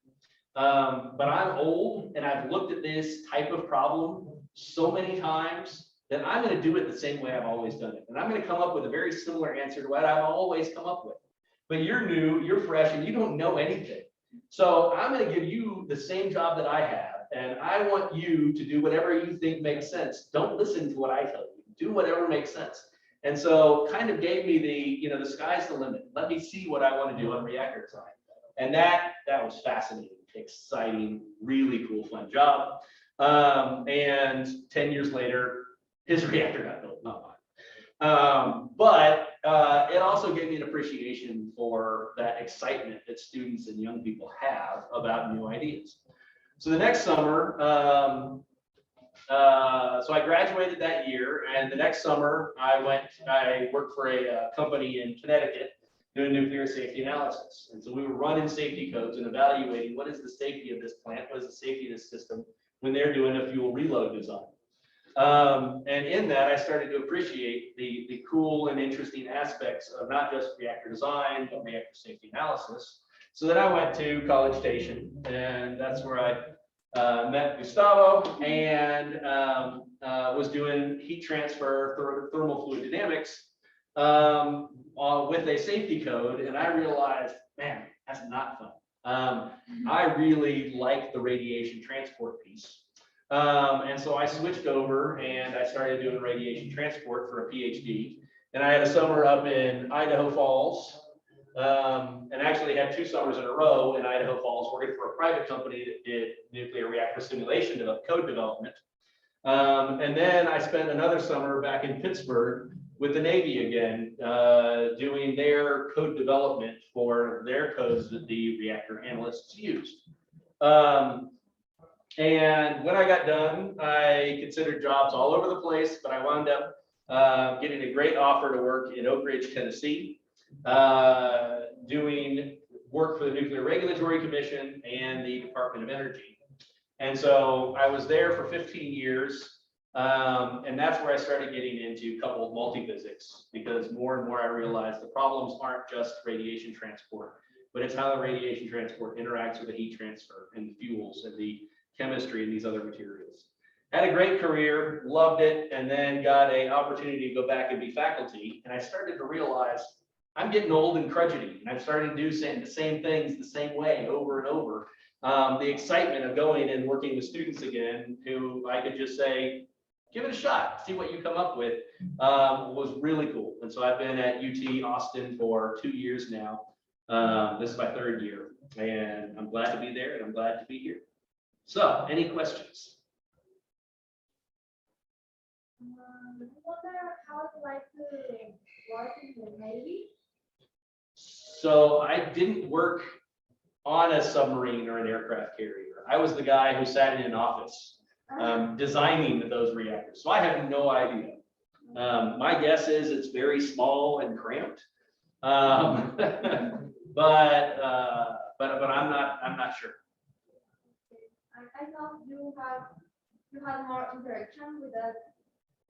But I'm old and I've looked at this type of problem so many times that I'm going to do it the same way I've always done it. And I'm going to come up with a very similar answer to what I've always come up with. But you're new, you're fresh, and you don't know anything. So I'm going to give you the same job that I have. And I want you to do whatever you think makes sense. Don't listen to what I tell you. Do whatever makes sense. And so kind of gave me the sky's the limit. Let me see what I want to do on reactor design. And that was fascinating, exciting, really cool, fun job. And 10 years later, his reactor got built, not mine. But it also gave me an appreciation for that excitement that students and young people have about new ideas. So the next summer, so I graduated that year, and the next summer I worked for a company in Connecticut doing nuclear safety analysis. And so we were running safety codes and evaluating what is the safety of this plant, what is the safety of this system when they're doing a fuel reload design. And in that, I started to appreciate the cool and interesting aspects of not just reactor design, but reactor safety analysis. So then I went to College Station, and that's where I met Gustavo and was doing heat transfer, thermal fluid dynamics with a safety code. And I realized, man, that's not fun. I really like the radiation transport piece. And so I switched over and I started doing radiation transport for a PhD. And I had a summer up in Idaho Falls, and actually had 2 summers in a row in Idaho Falls working for a private company that did nuclear reactor simulation code development. And then I spent another summer back in Pittsburgh with the Navy again, doing their code development for their codes that the reactor analysts used. And when I got done, I considered jobs all over the place, but I wound up getting a great offer to work in Oak Ridge, Tennessee, doing work for the Nuclear Regulatory Commission and the Department of Energy. And so I was there for 15 years, and that's where I started getting into coupled multiphysics, because more and more I realized the problems aren't just radiation transport, but it's how the radiation transport interacts with the heat transfer and the fuels and the chemistry and these other materials. Had a great career, loved it, and then got an opportunity to go back and be faculty. And I started to realize I'm getting old and crudgety, and I'm starting to do the same things the same way over and over. The excitement of going and working with students again, who I could just say, give it a shot, see what you come up with, was really cool. And so I've been at UT Austin for 2 years now. This is my 3rd year, and I'm glad to be there, and I'm glad to be here. So, any questions?
I wonder how it's like to work in the Navy.
So I didn't work on a submarine or an aircraft carrier. I was the guy who sat in an office designing those reactors. So I have no idea. My guess is it's very small and cramped. But I'm not sure.
I thought you had more interaction with that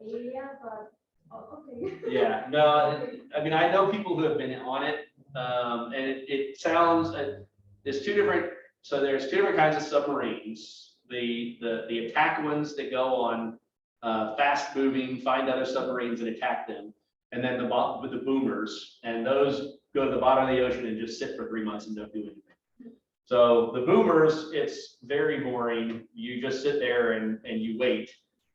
area, but okay.
Yeah, no, I mean, I know people who have been on it, and it sounds, there's two different kinds of submarines. The attack ones that go on fast moving, find other submarines and attack them. And then with the boomers, and those go to the bottom of the ocean and just sit for 3 months and don't do anything. So the boomers, it's very boring. You just sit there and you wait.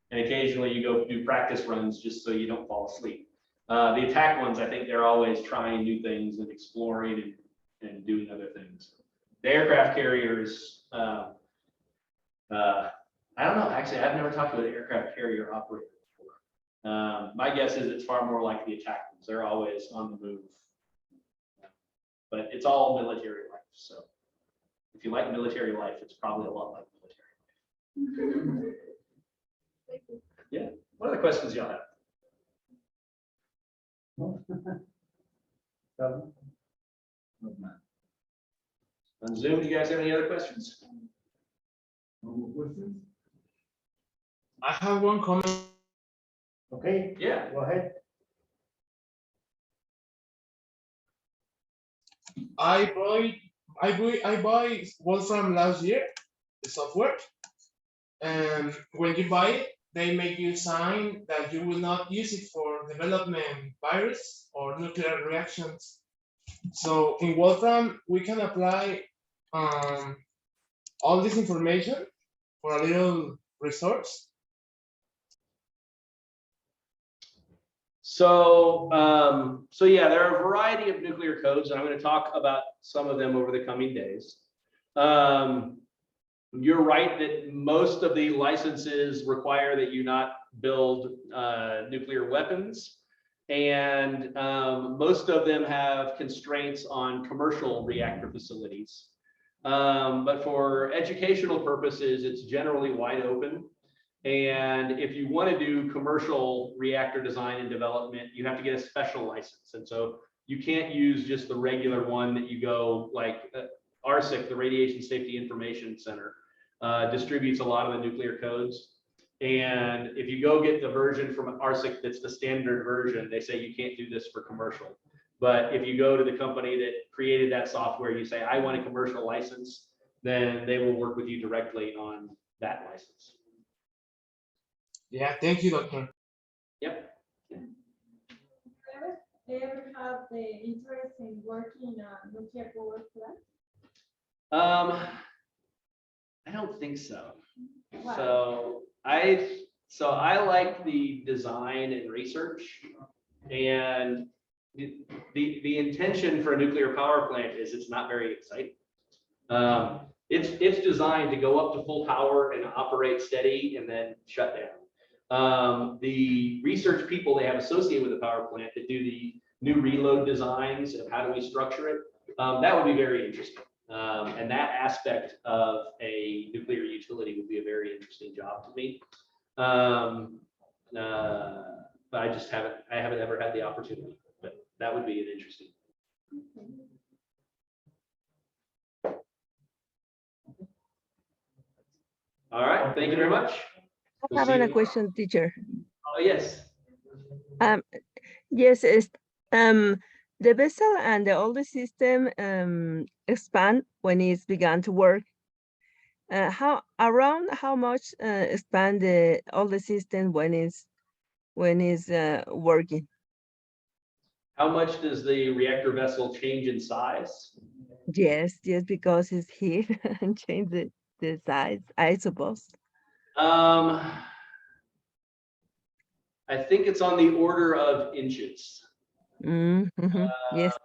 And occasionally you go do practice runs just so you don't fall asleep. The attack ones, I think they're always trying new things and exploring and doing other things. The aircraft carriers, I don't know, actually, I've never talked to an aircraft carrier operator before. My guess is it's far more like the attack ones. They're always on the move. But it's all military life, so if you like military life, it's probably a lot like military life. Yeah, what other questions y'all have? On Zoom, do you guys have any other questions?
No more questions?
I have one comment.
Okay,
Yeah.
go ahead.
I buy Wolfram last year, the software, and when you buy it, they make you sign that you will not use it for development virus or nuclear reactions. So in Wolfram, we can apply all this information for a little resource.
So yeah, there are a variety of nuclear codes, and I'm going to talk about some of them over the coming days. You're right that most of the licenses require that you not build nuclear weapons, and most of them have constraints on commercial reactor facilities. But for educational purposes, it's generally wide open. And if you want to do commercial reactor design and development, you have to get a special license. And so you can't use just the regular one that you go like RSIC, the Radiation Safety Information Center, distributes a lot of the nuclear codes. And if you go get the version from RSIC that's the standard version, they say you can't do this for commercial. But if you go to the company that created that software, you say, I want a commercial license, then they will work with you directly on that license.
Yeah, thank you, Doctor.
Yep.
Ever have the interest in working on nuclear power plant?
I don't think so.
Why?
So I like the design and research, and the intention for a nuclear power plant is it's not very exciting. It's designed to go up to full power and operate steady and then shut down. The research people they have associated with the power plant that do the new reload designs of how do we structure it, that would be very interesting. And that aspect of a nuclear utility would be a very interesting job to me. But I haven't ever had the opportunity, but that would be an interesting. All right, thank you very much.
I have a question, teacher.
Oh, yes.
Yes, it's, the vessel and the older system expand when it's began to work. How much expand the older system when it's working?
How much does the reactor vessel change in size?
Yes, because it's here and change the size, I suppose.
I think it's on the order of inches.
Mm-hmm. Yes.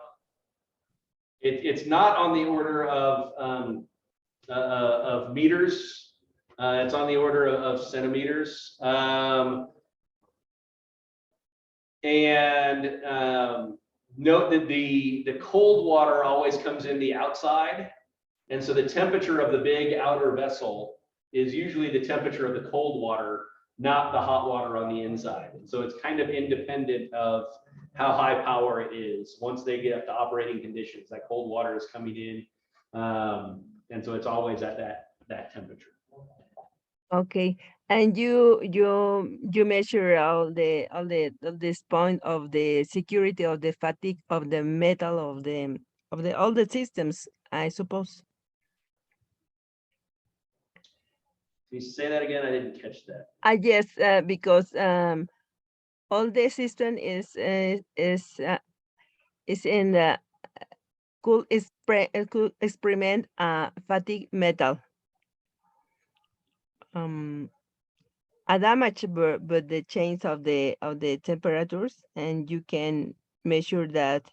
It's not on the order of meters. It's on the order of centimeters. Note that the cold water always comes in the outside. And so the temperature of the big outer vessel is usually the temperature of the cold water not the hot water on the inside. So it's kind of independent of how high power it is. Once they get up to operating conditions, that cold water is coming in. And so it's always at that temperature.
Okay, and you measure all this point of the security of the fatigue of the metal of the all the systems, I suppose.
Can you say that again? I didn't catch that.
Yes, because all the system is in the could experiment fatigue metal. A damage, but the change of the temperatures, and you can measure that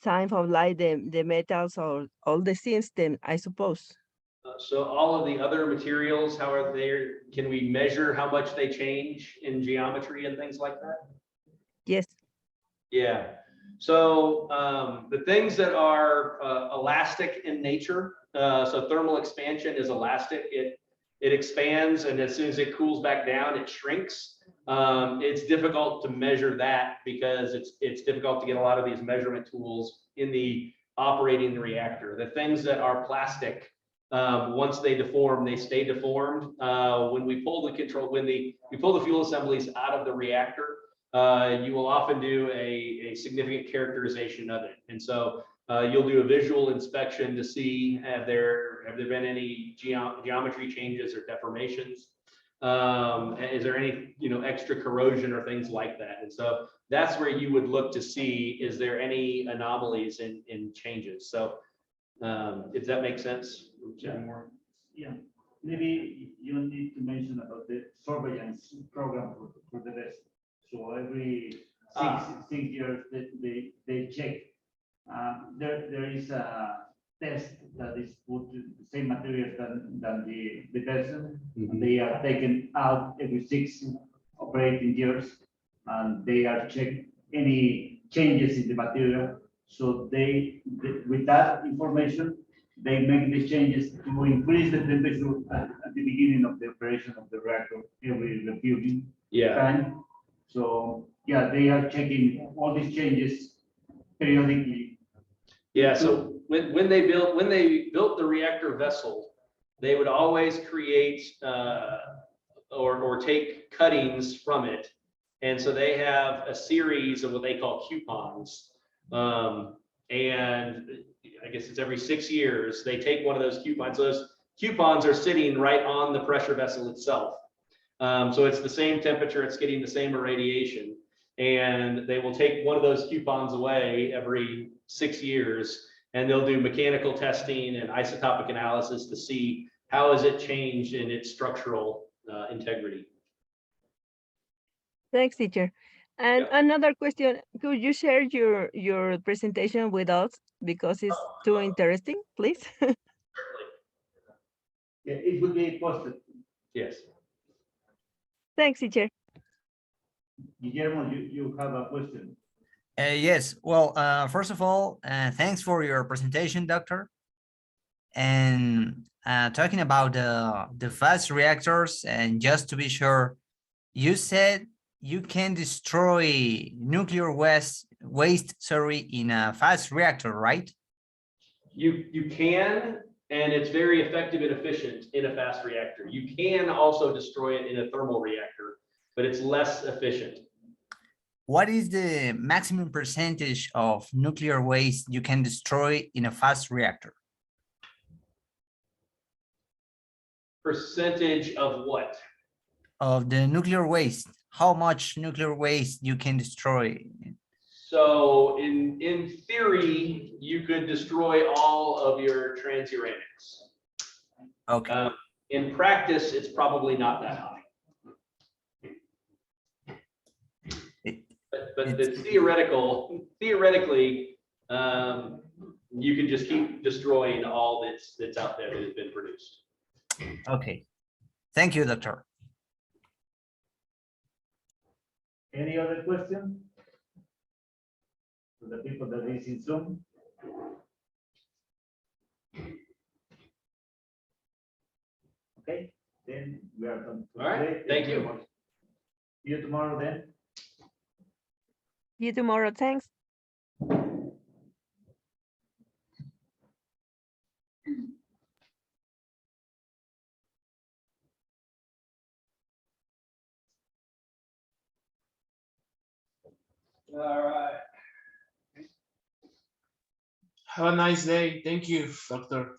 time of light the metals or all the system, I suppose.
So all of the other materials, how are they? Can we measure how much they change in geometry and things like that?
Yes.
Yeah. So the things that are elastic in nature, so thermal expansion is elastic. It expands, and as soon as it cools back down, it shrinks. It's difficult to measure that because it's difficult to get a lot of these measurement tools in the operating reactor. The things that are plastic, once they deform, they stay deformed. When we pull the fuel assemblies out of the reactor, you will often do a significant characterization of it. And so you'll do a visual inspection to see have there been any geometry changes or deformations. Is there any extra corrosion or things like that? And so that's where you would look to see, is there any anomalies in changes? So if that makes sense.
Yeah, maybe you need to mention about the surveillance program for the rest. So every six years they check. There is a test that is put the same materials than the person.
Mhm.
They are taken out every 6 operating years, and they are checked any changes in the material. So with that information, they make the changes to increase the temperature at the beginning of the operation of the reactor every refueling time. So yeah, they are checking all these changes periodically.
Yeah, so when they built the reactor vessel, they would always create or take cuttings from it. And so they have a series of what they call coupons. And I guess it's every 6 years, they take one of those coupons. Those coupons are sitting right on the pressure vessel itself. So it's the same temperature, it's getting the same irradiation. And they will take one of those coupons away every 6 years, and they'll do mechanical testing and isotopic analysis to see how has it changed in its structural integrity.
Thanks, teacher. And
Yeah.
another question, could you share your presentation with us because it's too interesting, please?
Yeah, it will be posted.
Yes.
Thanks, teacher.
Guillermo, you have a question.
Yes, well, first of all, thanks for your presentation, doctor. And talking about the fast reactors, and just to be sure, you said you can destroy nuclear waste, in a fast reactor, right?
You can, and it's very effective and efficient in a fast reactor. You can also destroy it in a thermal reactor, but it's less efficient.
What is the maximum percentage of nuclear waste you can destroy in a fast reactor?
Percentage of what?
Of the nuclear waste. How much nuclear waste you can destroy?
So in theory, you could destroy all of your transuranics.
Okay.
In practice, it's probably not that high. But it's theoretically, you can just keep destroying all that's out there that has been produced.
Okay. Thank you, doctor.
Any other question? To the people that is in Zoom? Okay, then we are done. for
All right,
today.
thank
very
you.
much. See you tomorrow then.
See you tomorrow. Thanks.
All right.
Have a nice day. Thank you, doctor.